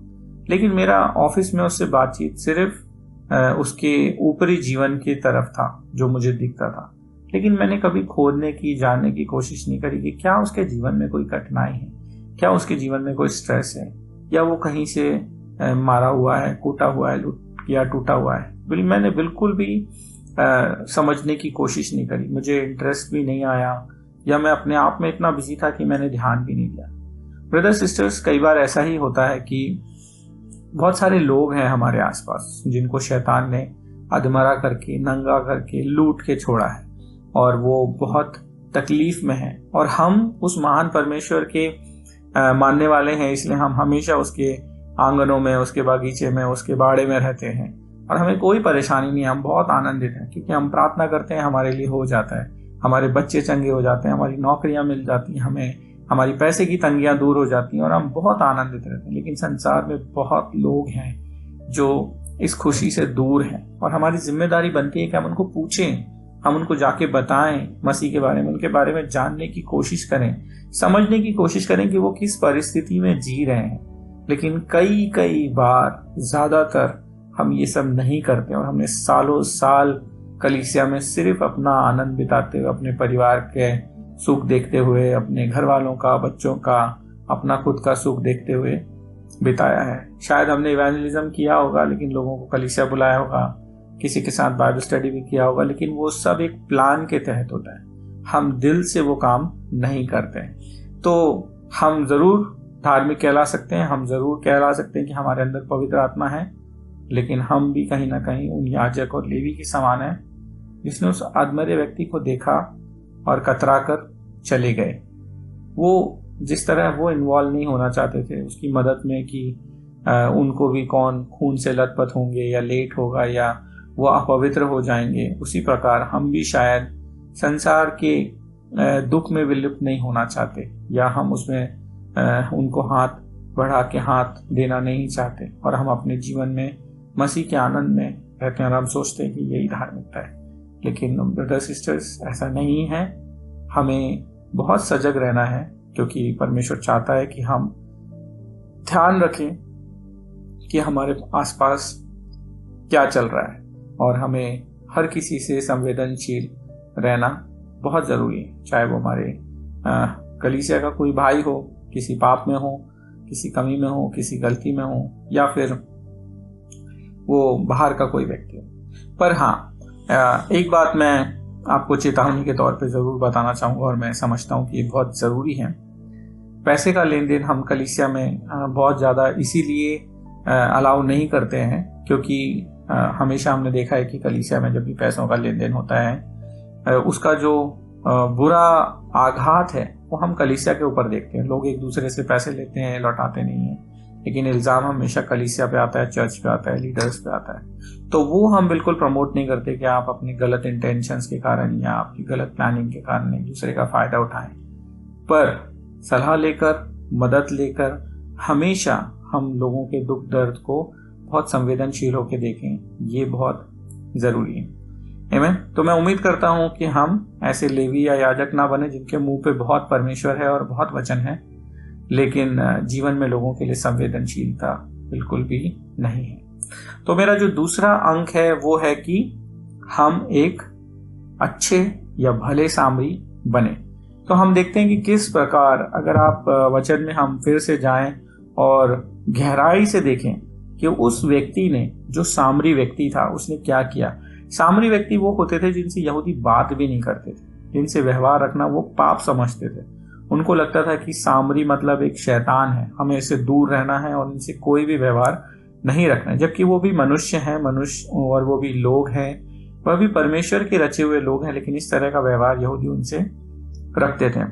F: लेकिन मेरा ऑफिस में उससे बातचीत सिर्फ उसके ऊपरी जीवन की तरफ था जो मुझे दिखता था। लेकिन मैंने कभी खोदने की, जानने की कोशिश नहीं करी कि क्या उसके जीवन में कोई कठिनाई है, क्या उसके जीवन में कोई स्ट्रेस है, या वो कहीं से मारा हुआ है, कूटा हुआ है, या टूटा हुआ है। मैंने बिल्कुल भी समझने की कोशिश नहीं करी, मुझे इंटरेस्ट भी नहीं आया, या मैं अपने आप में इतना बिजी था कि मैंने ध्यान भी नहीं दिया। ब्रदर सिस्टर्स, कई बार ऐसा ही होता है कि बहुत सारे लोग हैं हमारे आसपास जिनको शैतान ने अधमरा करके, नंगा करके, लूट के छोड़ा है, और वो बहुत तकलीफ में है, और हम उस महान परमेश्वर के मानने वाले हैं, इसलिए हम हमेशा उसके आंगनों में, उसके बागीचे में, उसके बाड़े में रहते हैं, और हमें कोई परेशानी नहीं है, हम बहुत आनंदित हैं, क्योंकि हम प्रार्थना करते हैं, हमारे लिए हो जाता है, हमारे बच्चे चंगे हो जाते हैं, हमारी नौकरियां मिल जाती हैं, हमें हमारी पैसे की तंगियां दूर हो जाती हैं, और हम बहुत आनंदित रहते हैं। लेकिन संसार में बहुत लोग हैं जो इस खुशी से दूर हैं, और हमारी जिम्मेदारी बनती है कि हम उनको पूछें, हम उनको जाके बताएं मसीह के बारे में, उनके बारे में जानने की कोशिश करें, समझने की कोशिश करें कि वो किस परिस्थिति में जी रहे हैं। लेकिन कई बार, ज्यादातर हम ये सब नहीं करते, और हमने सालों साल कलीसिया में सिर्फ अपना आनंद बिताते हुए, अपने परिवार के सुख देखते हुए, अपने घर वालों का, बच्चों का, अपना खुद का सुख देखते हुए बिताया है। शायद हमने इवेंजलिज्म किया होगा, लेकिन लोगों को कलीसिया बुलाया होगा, किसी के साथ बाइबल स्टडी भी किया होगा, लेकिन वो सब एक प्लान के तहत होता है, हम दिल से वो काम नहीं करते हैं। तो हम जरूर धार्मिक कहला सकते हैं, हम जरूर कहला सकते हैं कि हमारे अंदर पवित्र आत्मा है, लेकिन हम भी कहीं ना कहीं उन याजक और लेवी के समान है जिसने उस अधमरे व्यक्ति को देखा और कतरा कर चले गए। वो जिस तरह वो इन्वॉल्व नहीं होना चाहते थे उसकी मदद में कि उनको भी कौन खून से लथपथ होंगे, या लेट होगा, या वो अपवित्र हो जाएंगे, उसी प्रकार हम भी शायद संसार के दुख में विलुप्त नहीं होना चाहते, या हम उसमें उनको हाथ बढ़ा के हाथ देना नहीं चाहते, और हम अपने जीवन में मसीह के आनंद में रहते हैं, और हम सोचते हैं कि यही धार्मिकता है। लेकिन ब्रदर सिस्टर्स, ऐसा नहीं है। हमें बहुत सजग रहना है, क्योंकि परमेश्वर चाहता है कि हम ध्यान रखें कि हमारे आसपास क्या चल रहा है, और हमें हर किसी से संवेदनशील रहना बहुत ज़रूरी है, चाहे वो हमारे कलीसिया का कोई भाई हो, किसी पाप में हो, किसी कमी में हो, किसी गलती में हो, या फिर वो बाहर का कोई व्यक्ति हो। पर हाँ, एक बात मैं आपको चेतावनी के तौर पे ज़रूर बताना चाहूँगा, और मैं समझता हूँ कि ये बहुत ज़रूरी है। पैसे का लेन देन हम कलीसिया में बहुत ज़्यादा इसीलिए अलाउ नहीं करते हैं क्योंकि हमेशा हमने देखा है कि कलीसिया में जब भी पैसों का लेन देन होता है उसका जो बुरा आघात है वो हम कलीसिया के ऊपर देखते हैं। लोग एक दूसरे से पैसे लेते हैं, लौटाते नहीं हैं, लेकिन इल्ज़ाम हमेशा कलीसिया पे आता है, चर्च पे आता है, लीडर्स पे आता है। तो वो हम बिल्कुल प्रमोट नहीं करते कि आप अपनी गलत इंटेंशंस के कारण या आपकी गलत प्लानिंग के कारण एक दूसरे का फ़ायदा उठाएं। पर सलाह लेकर, मदद लेकर हमेशा हम लोगों के दुख दर्द को बहुत संवेदनशील होकर देखें, ये बहुत ज़रूरी है। आमीन। तो मैं उम्मीद करता हूँ कि हम ऐसे लेवी या याजक ना बने जिनके मुंह पे बहुत परमेश्वर है और बहुत वचन है, लेकिन जीवन में लोगों के लिए संवेदनशीलता बिल्कुल भी नहीं है। तो मेरा जो दूसरा अंक है वो है कि हम एक अच्छे या भले सामरी बने। तो हम देखते हैं कि किस प्रकार, अगर आप वचन में हम फिर से जाएं और गहराई से देखें कि उस व्यक्ति ने, जो सामरी व्यक्ति था, उसने क्या किया। सामरी व्यक्ति वो होते थे जिनसे यहूदी बात भी नहीं करते थे, जिनसे व्यवहार रखना वो पाप समझते थे। उनको लगता था कि सामरी मतलब एक शैतान है, हमें इससे दूर रहना है और इनसे कोई भी व्यवहार नहीं रखना है, जबकि वो भी मनुष्य हैं, मनुष्य, और वो भी लोग हैं, वह भी परमेश्वर के रचे हुए लोग हैं, लेकिन इस तरह का व्यवहार यहूदी उनसे रखते थे।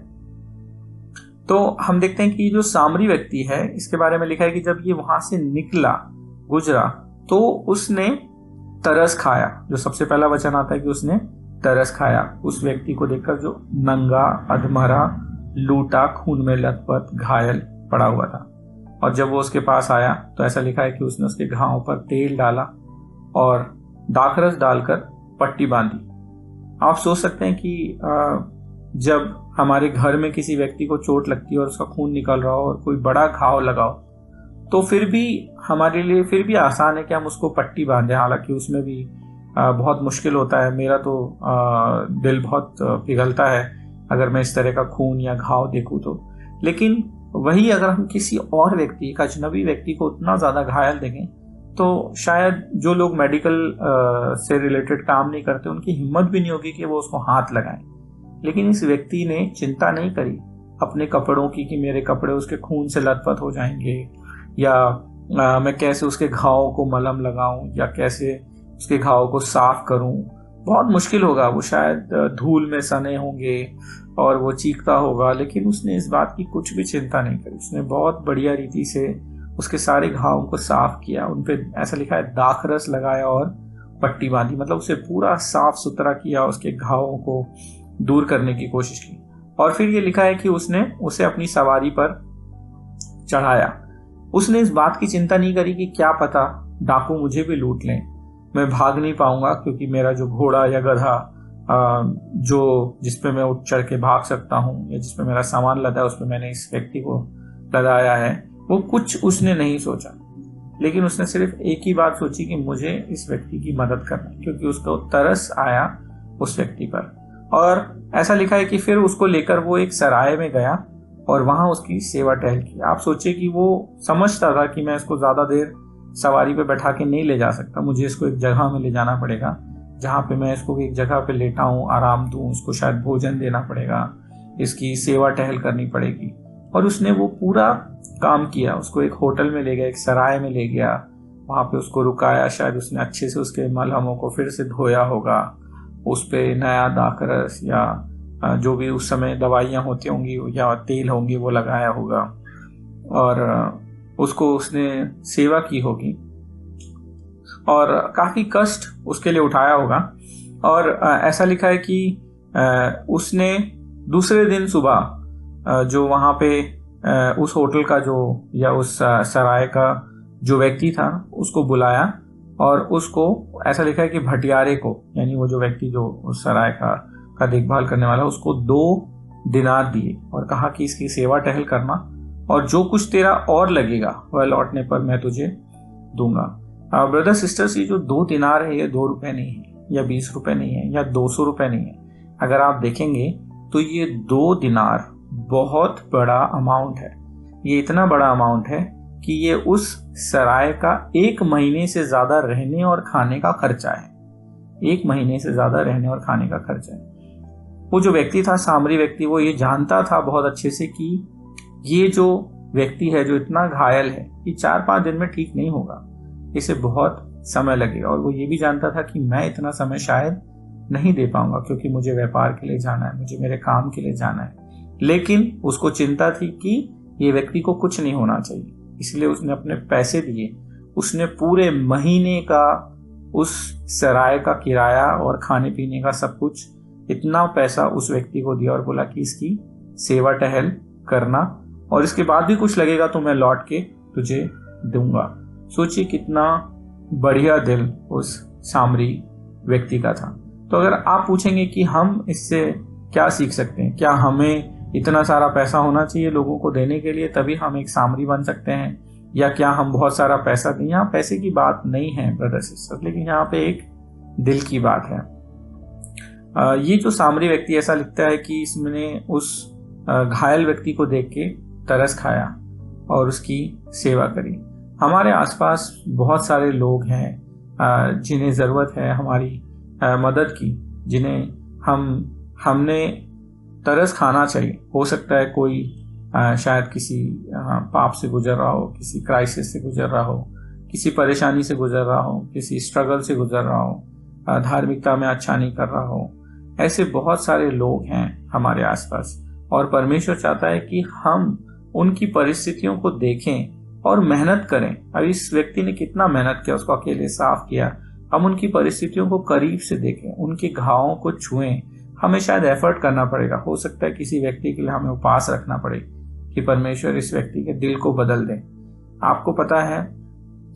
F: तो हम देखते हैं कि जो सामरी व्यक्ति है, इसके बारे में लिखा है कि जब ये वहां से निकला, गुजरा, तो उसने तरस खाया। जो सबसे पहला वचन आता है कि उसने तरस खाया उस व्यक्ति को देखकर जो नंगा, अधमरा, लूटा, खून में लथपथ, घायल पड़ा हुआ था। और जब वो उसके पास आया तो ऐसा लिखा है कि उसने उसके घाव पर तेल डाला और दाखरस डालकर पट्टी बांधी। आप सोच सकते हैं कि जब हमारे घर में किसी व्यक्ति को चोट लगती है और उसका खून निकल रहा हो और कोई बड़ा घाव लगाओ, तो फिर भी हमारे लिए फिर भी आसान है कि हम उसको पट्टी बांधें। हालांकि उसमें भी बहुत मुश्किल होता है। मेरा तो दिल बहुत पिघलता है अगर मैं इस तरह का खून या घाव देखूं तो। लेकिन वही अगर हम किसी और व्यक्ति, एक अजनबी व्यक्ति को उतना ज़्यादा घायल देखें, तो शायद जो लोग मेडिकल से रिलेटेड काम नहीं करते, उनकी हिम्मत भी नहीं होगी कि वो उसको हाथ लगाएं। लेकिन इस व्यक्ति ने चिंता नहीं करी अपने कपड़ों की कि मेरे कपड़े उसके खून से लथपथ हो जाएंगे, या मैं कैसे उसके घाव को मलहम लगाऊं, या कैसे उसके घाव को साफ करूं। बहुत मुश्किल होगा, वो शायद धूल में सने होंगे और वो चीखता होगा, लेकिन उसने इस बात की कुछ भी चिंता नहीं करी। उसने बहुत बढ़िया रीति से उसके सारे घावों को साफ किया, उन पे ऐसा लिखा है दाखरस लगाया और पट्टी बांधी, मतलब उसे पूरा साफ सुथरा किया, उसके घावों को दूर करने की कोशिश की। और फिर ये लिखा है कि उसने उसे अपनी सवारी पर चढ़ाया। उसने इस बात की चिंता नहीं करी कि क्या पता डाकू मुझे भी लूट लें, मैं भाग नहीं पाऊंगा क्योंकि मेरा जो घोड़ा या गधा जो जिसपे मैं उठ चढ़ के भाग सकता हूँ, या जिसपे मेरा सामान लदा है, उस पर मैंने इस व्यक्ति को लदाया है। वो कुछ उसने नहीं सोचा, लेकिन उसने सिर्फ एक ही बात सोची कि मुझे इस व्यक्ति की मदद करना है, क्योंकि उसको तरस आया उस व्यक्ति पर। और ऐसा लिखा है कि फिर उसको लेकर वो एक सराय में गया और वहां उसकी सेवा टहल की। आप सोचिए कि वो समझता था कि मैं इसको ज्यादा देर सवारी पे बैठा के नहीं ले जा सकता, मुझे इसको एक जगह में ले जाना पड़ेगा जहाँ पे मैं इसको एक जगह पे लेटाऊं, आराम दूं, उसको शायद भोजन देना पड़ेगा, इसकी सेवा टहल करनी पड़ेगी। और उसने वो पूरा काम किया। उसको एक होटल में ले गया, एक सराय में ले गया, वहाँ पे उसको रुकाया, शायद उसने अच्छे से उसके मलहमों को फिर से धोया होगा, उस पर नया दाखरस या जो भी उस समय दवाइयाँ होती होंगी या तेल होंगी वो लगाया होगा, और उसको उसने सेवा की होगी और काफ़ी कष्ट उसके लिए उठाया होगा। और ऐसा लिखा है कि उसने दूसरे दिन सुबह जो वहाँ पे उस होटल का जो या उस सराय का जो व्यक्ति था उसको बुलाया, और उसको ऐसा लिखा है कि भटियारे को, यानी वो जो व्यक्ति जो उस सराय का देखभाल करने वाला, उसको 2 दिनार दिए और कहा कि इसकी सेवा टहल करना, और जो कुछ तेरा और लगेगा वह लौटने पर मैं तुझे दूंगा। ब्रदर सिस्टर्स, ये जो 2 दिनार है, ये 2 रुपए नहीं है, या 20 रुपए नहीं है, या 200 रुपए नहीं है। अगर आप देखेंगे तो ये 2 दिनार बहुत बड़ा अमाउंट है। ये इतना बड़ा अमाउंट है कि ये उस सराय का 1 महीने से ज्यादा रहने और खाने का खर्चा है। 1 महीने से ज्यादा रहने और खाने का खर्चा है। वो जो व्यक्ति था, सामरी व्यक्ति, वो ये जानता था बहुत अच्छे से कि ये जो व्यक्ति है जो इतना घायल है, ये 4-5 दिन में ठीक नहीं होगा, इसे बहुत समय लगेगा। और वो ये भी जानता था कि मैं इतना समय शायद नहीं दे पाऊंगा, क्योंकि मुझे व्यापार के लिए जाना है, मुझे मेरे काम के लिए जाना है। लेकिन उसको चिंता थी कि ये व्यक्ति को कुछ नहीं होना चाहिए, इसलिए उसने अपने पैसे दिए। उसने पूरे महीने का उस सराय का किराया और खाने पीने का सब कुछ, इतना पैसा उस व्यक्ति को दिया और बोला कि इसकी सेवा टहल करना, और इसके बाद भी कुछ लगेगा तो मैं लौट के तुझे दूंगा। सोचिए कितना बढ़िया दिल उस सामरी व्यक्ति का था। तो अगर आप पूछेंगे कि हम इससे क्या सीख सकते हैं, क्या हमें इतना सारा पैसा होना चाहिए लोगों को देने के लिए तभी हम एक सामरी बन सकते हैं, या क्या हम बहुत सारा पैसा दें? यहाँ पैसे की बात नहीं है ब्रदर सिस्टर, लेकिन यहाँ पे एक दिल की बात है। ये जो सामरी व्यक्ति ऐसा लिखता है कि इसने उस घायल व्यक्ति को देख के तरस खाया और उसकी सेवा करी। हमारे आसपास बहुत सारे लोग हैं जिन्हें ज़रूरत है हमारी मदद की, जिन्हें हमने तरस खाना चाहिए। हो सकता है कोई शायद किसी पाप से गुजर रहा हो, किसी क्राइसिस से गुजर रहा हो, किसी परेशानी से गुजर रहा हो, किसी स्ट्रगल से गुजर रहा हो, धार्मिकता में अच्छा नहीं कर रहा हो। ऐसे बहुत सारे लोग हैं हमारे आसपास, और परमेश्वर चाहता है कि हम उनकी परिस्थितियों को देखें और मेहनत करें। अब इस व्यक्ति ने कितना मेहनत किया, उसको अकेले साफ किया। हम उनकी परिस्थितियों को करीब से देखें, उनके घावों को छुएं। हमें शायद एफर्ट करना पड़ेगा, हो सकता है किसी व्यक्ति के लिए हमें उपवास रखना पड़े कि परमेश्वर इस व्यक्ति के दिल को बदल दे। आपको पता है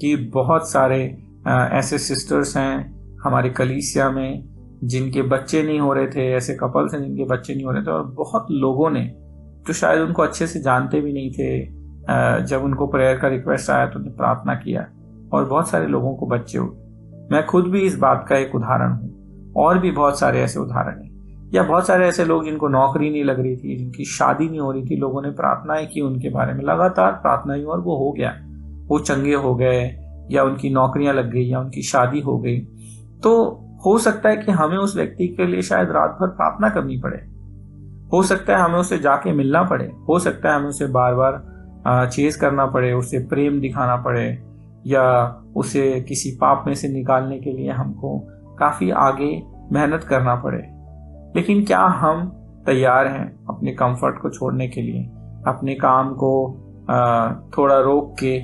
F: कि बहुत सारे ऐसे सिस्टर्स हैं हमारी कलीसिया में जिनके बच्चे नहीं हो रहे थे, ऐसे कपल्स हैं जिनके बच्चे नहीं हो रहे थे, और बहुत लोगों ने जो शायद उनको अच्छे से जानते भी नहीं थे, जब उनको प्रेयर का रिक्वेस्ट आया तो उन्हें प्रार्थना किया और बहुत सारे लोगों को बच्चे हुए। मैं खुद भी इस बात का एक उदाहरण हूँ, और भी बहुत सारे ऐसे उदाहरण हैं। या बहुत सारे ऐसे लोग जिनको नौकरी नहीं लग रही थी, जिनकी शादी नहीं हो रही थी, लोगों ने प्रार्थनाएं की उनके बारे में, लगातार प्रार्थनाएं और वो हो गया, वो चंगे हो गए, या उनकी नौकरियां लग गई, या उनकी शादी हो गई। तो हो सकता है कि हमें उस व्यक्ति के लिए शायद रात भर प्रार्थना करनी पड़े, हो सकता है हमें उससे जाके मिलना पड़े, हो सकता है हमें उसे बार बार चेज करना पड़े, उसे प्रेम दिखाना पड़े, या उसे किसी पाप में से निकालने के लिए हमको काफी आगे मेहनत करना पड़े। लेकिन क्या हम तैयार हैं अपने कंफर्ट को छोड़ने के लिए, अपने काम को थोड़ा रोक के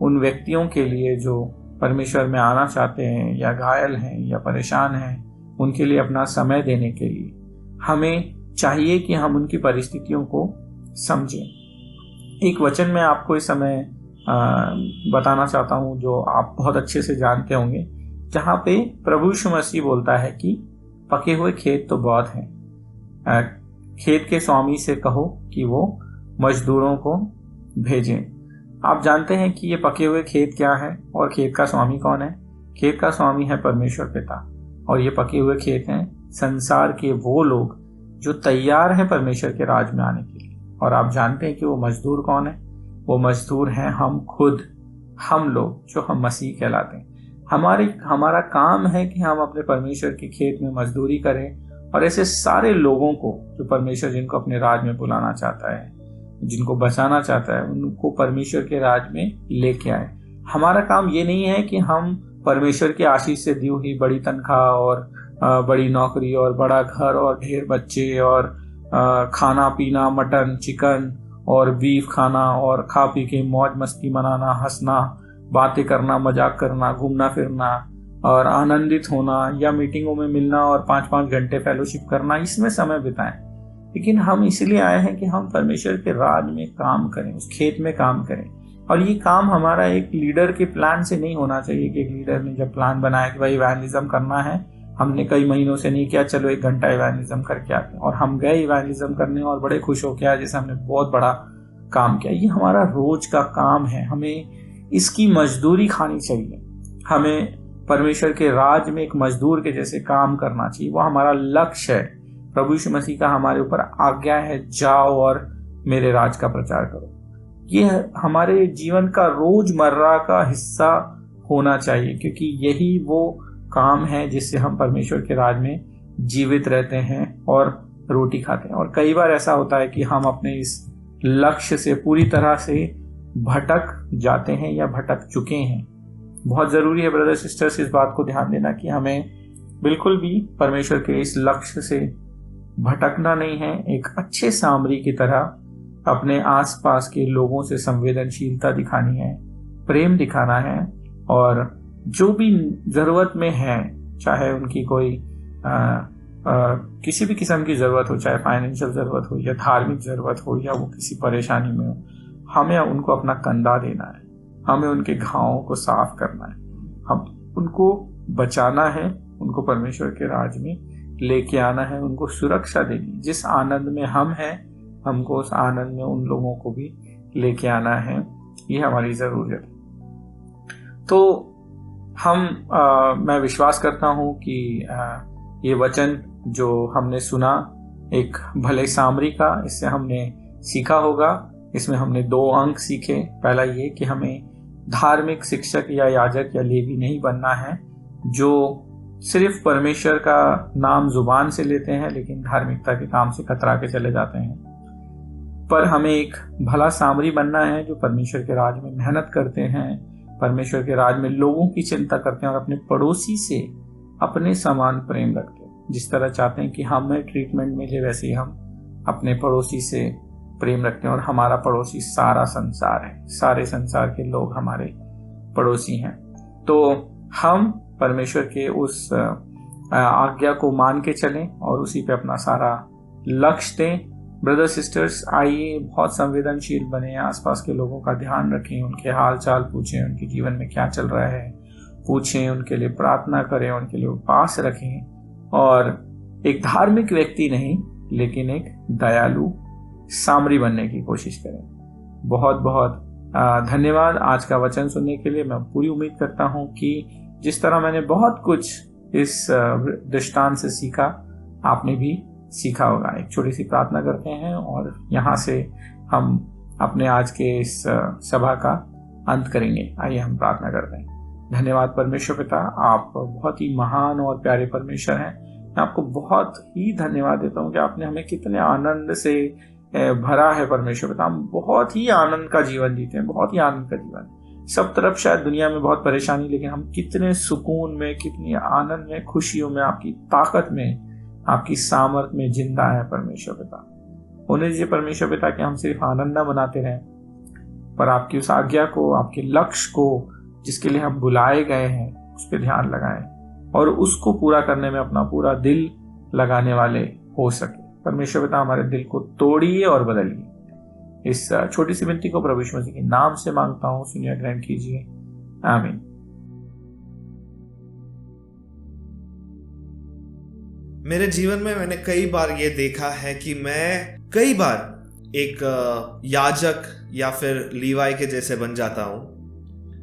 F: उन व्यक्तियों के लिए जो परमेश्वर में आना चाहते हैं, या घायल हैं, या परेशान हैं, उनके लिए अपना समय देने के लिए? हमें चाहिए कि हम उनकी परिस्थितियों को समझें। एक वचन मैं आपको इस समय बताना चाहता हूं जो आप बहुत अच्छे से जानते होंगे, जहां पे प्रभु यीशु मसीह बोलता है कि पके हुए खेत तो बहुत हैं, खेत के स्वामी से कहो कि वो मजदूरों को भेजें। आप जानते हैं कि ये पके हुए खेत क्या है और खेत का स्वामी कौन है? खेत का स्वामी है परमेश्वर पिता, और ये पके हुए खेत हैं संसार के वो लोग जो तैयार हैं परमेश्वर के राज में आने के लिए। और आप जानते हैं कि वो मजदूर कौन है? वो मजदूर हैं हम खुद, हम लोग जो हम मसीह कहलाते हैं। हमारा काम है कि हम अपने परमेश्वर के खेत में मजदूरी करें, और ऐसे सारे लोगों को जो परमेश्वर जिनको अपने राज में बुलाना चाहता है, जिनको बचाना चाहता है, उनको परमेश्वर के राज में लेके आए। हमारा काम ये नहीं है कि हम परमेश्वर की आशीष से दी हुई बड़ी तनख्वाह और बड़ी नौकरी और बड़ा घर और ढेर बच्चे और खाना पीना, मटन चिकन और बीफ खाना और खा पी के मौज मस्ती मनाना, हंसना, बातें करना, मजाक करना, घूमना फिरना और आनंदित होना, या मीटिंगों में मिलना और 5-5 घंटे फेलोशिप करना, इसमें समय बिताएं। लेकिन हम इसलिए आए हैं कि हम परमेश्वर के राज में काम करें, उस खेत में काम करें। और ये काम हमारा एक लीडर के प्लान से नहीं होना चाहिए कि एक लीडर ने जब प्लान बनाया कि भाई इवेंजलिज्म करना है, हमने कई महीनों से नहीं किया, चलो 1 घंटा इवेंजलिज्म करके आते हैं, और हम गए इवेंजलिज्म करने और बड़े खुश हो गया जैसे हमने बहुत बड़ा काम किया। ये हमारा रोज का काम है, हमें इसकी मजदूरी खानी चाहिए। हमें परमेश्वर के राज में एक मजदूर के जैसे काम करना चाहिए, वो हमारा लक्ष्य है। प्रभु यीशु मसीह का हमारे ऊपर आज्ञा है, जाओ और मेरे राज का प्रचार करो। ये हमारे जीवन का रोजमर्रा का हिस्सा होना चाहिए, क्योंकि यही वो काम है जिससे हम परमेश्वर के राज में जीवित रहते हैं और रोटी खाते हैं। और कई बार ऐसा होता है कि हम अपने इस लक्ष्य से पूरी तरह से भटक जाते हैं या भटक चुके हैं। बहुत ज़रूरी है ब्रदर सिस्टर्स इस बात को ध्यान देना कि हमें बिल्कुल भी परमेश्वर के इस लक्ष्य से भटकना नहीं है। एक अच्छे सामरी की तरह अपने आसपास के लोगों से संवेदनशीलता दिखानी है, प्रेम दिखाना है, और जो भी ज़रूरत में है, चाहे उनकी कोई किसी भी किस्म की ज़रूरत हो, चाहे फाइनेंशियल ज़रूरत हो या धार्मिक ज़रूरत हो या वो किसी परेशानी में हो, हमें उनको अपना कंधा देना है, हमें उनके घावों को साफ करना है, हम उनको बचाना है, उनको परमेश्वर के राज में लेके आना है, उनको सुरक्षा देनी। जिस आनंद में हम हैं, हमको उस आनंद में उन लोगों को भी लेके आना है। ये हमारी ज़रूरत है। तो मैं विश्वास करता हूँ कि ये वचन जो हमने सुना एक भले सामरी का, इससे हमने सीखा होगा। इसमें हमने 2 अंक सीखे। पहला ये कि हमें धार्मिक शिक्षक या याजक या लेवी नहीं बनना है जो सिर्फ परमेश्वर का नाम जुबान से लेते हैं लेकिन धार्मिकता के काम से कतरा के चले जाते हैं, पर हमें एक भला सामरी बनना है जो परमेश्वर के राज में मेहनत करते हैं, परमेश्वर के राज में लोगों की चिंता करते हैं और अपने पड़ोसी से अपने समान प्रेम रखते हैं। जिस तरह चाहते हैं कि हमें ट्रीटमेंट मिले, वैसे ही हम अपने पड़ोसी से प्रेम रखते हैं। और हमारा पड़ोसी सारा संसार है, सारे संसार के लोग हमारे पड़ोसी हैं। तो हम परमेश्वर के उस आज्ञा को मान के चलें और उसी पे अपना सारा लक्ष्य दें। ब्रदर सिस्टर्स, आइए बहुत संवेदनशील बने, आसपास के लोगों का ध्यान रखें, उनके हाल चाल पूछें, उनके जीवन में क्या चल रहा है पूछें, उनके लिए प्रार्थना करें, उनके लिए उपवास रखें, और एक धार्मिक व्यक्ति नहीं लेकिन एक दयालु सामरी बनने की कोशिश करें। बहुत बहुत धन्यवाद आज का वचन सुनने के लिए। मैं पूरी उम्मीद करता हूं कि जिस तरह मैंने बहुत कुछ इस दृष्टांत से सीखा, आपने भी सीखा होगा। एक छोटी सी प्रार्थना करते हैं और यहाँ से हम अपने आज के इस सभा का अंत करेंगे। आइए हम प्रार्थना करते हैं। धन्यवाद परमेश्वर पिता, आप बहुत ही महान और प्यारे परमेश्वर हैं। मैं आपको बहुत ही धन्यवाद देता हूँ कि आपने हमें कितने आनंद से भरा है परमेश्वर पिता। हम बहुत ही आनंद का जीवन जीते हैं, बहुत ही आनंद का जीवन। सब तरफ शायद दुनिया में बहुत परेशानी, लेकिन हम कितने सुकून में, कितनी आनंद में, खुशियों में, आपकी ताकत में, आपकी सामर्थ्य में जिंदा है परमेश्वर पिता। होने दीजिए परमेश्वर पिता कि हम सिर्फ आनंद न मनाते रहें, पर आपकी उस आज्ञा को, आपके लक्ष्य को जिसके लिए हम बुलाए गए हैं, उस पर ध्यान लगाएं और उसको पूरा करने में अपना पूरा दिल लगाने वाले हो सके। परमेश्वर पिता, हमारे दिल को तोड़िए और बदलिए। इस छोटी सी विनती को प्रभु यीशु मसीह के नाम से मांगता हूँ, सुनिए, ग्रहण कीजिए। आमीन।
D: मेरे जीवन में मैंने कई बार ये देखा है कि मैं कई बार एक याजक या फिर लीवाई के जैसे बन जाता हूँ,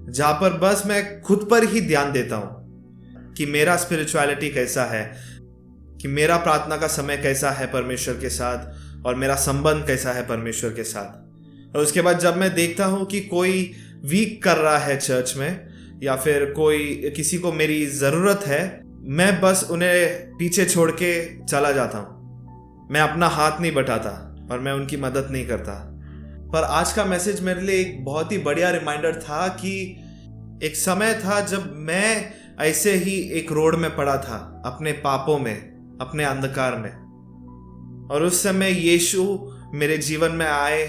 D: जहाँ पर बस मैं खुद पर ही ध्यान देता हूँ कि मेरा स्पिरिचुअलिटी कैसा है, कि मेरा प्रार्थना का समय कैसा है परमेश्वर के साथ, और मेरा संबंध कैसा है परमेश्वर के साथ। और उसके बाद जब मैं देखता हूँ कि कोई वीक कर रहा है चर्च में, या फिर कोई किसी को मेरी ज़रूरत है, मैं बस उन्हें पीछे छोड़ के चला जाता हूँ। मैं अपना हाथ नहीं बढ़ाता और मैं उनकी मदद नहीं करता। पर आज का मैसेज मेरे लिए एक बहुत ही बढ़िया रिमाइंडर था कि एक समय था जब मैं ऐसे ही एक रोड में पड़ा था, अपने पापों में, अपने अंधकार में, और उस समय यीशु मेरे जीवन में आए,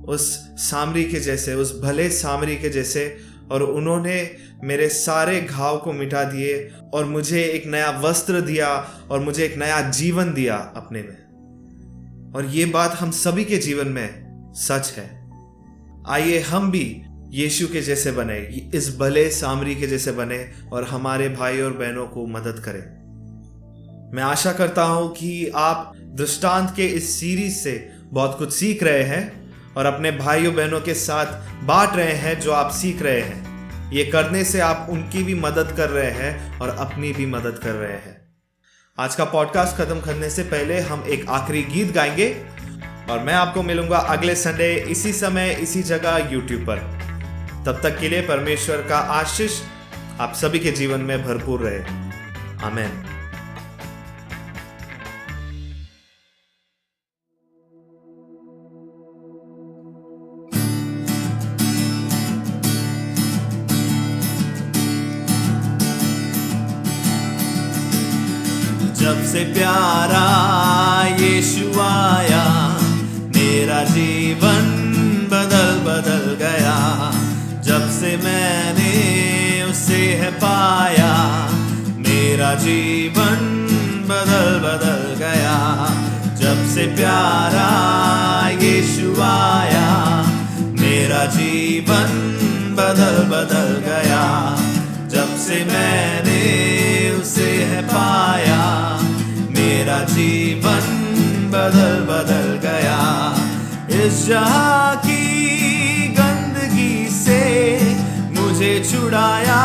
D: उस सामरी के जैसे, उस भले सामरी के जैसे, और उन्होंने मेरे सारे घाव को मिटा दिए और मुझे एक नया वस्त्र दिया और मुझे एक नया जीवन दिया अपने में। और ये बात हम सभी के जीवन में सच है। आइए हम भी यीशु के जैसे बने, इस भले सामरी के जैसे बने और हमारे भाई और बहनों को मदद करें। मैं आशा करता हूं कि आप दृष्टांत के इस सीरीज से बहुत कुछ सीख रहे हैं और अपने भाइयों बहनों के साथ बांट रहे हैं जो आप सीख रहे हैं। ये करने से आप उनकी भी मदद कर रहे हैं और अपनी भी मदद कर रहे हैं। आज का पॉडकास्ट खत्म करने से पहले हम एक आखिरी गीत गाएंगे और मैं आपको मिलूंगा अगले संडे इसी समय इसी जगह YouTube पर। तब तक के लिए परमेश्वर का आशीष आप सभी के जीवन में भरपूर रहे। आमीन। जब से प्यारा यीशु आया मेरा जीवन बदल गया। जब से मैंने उसे है पाया मेरा जीवन बदल गया। जब से प्यारा यीशु आया मेरा जीवन बदल गया। जब से मैंने उसे है पाया मेरा जीवन बदल गया। इस जहां की गंदगी से मुझे छुड़ाया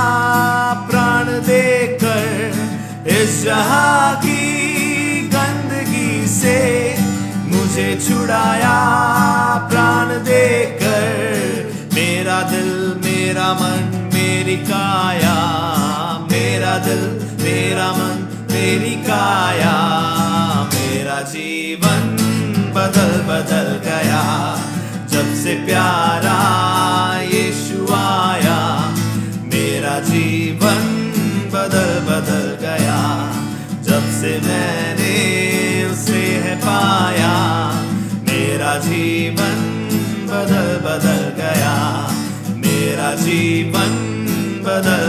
D: प्राण देकर। इस जहां की गंदगी से मुझे छुड़ाया प्राण देकर। मेरा दिल मेरा मन मेरी काया, मेरा दिल मेरा मन मेरी काया, मेरा जीवन बदल गया। जब से प्यारा यीशु आया मेरा जीवन बदल गया। जब से मैंने उसे है पाया मेरा जीवन बदल गया। मेरा जीवन बदल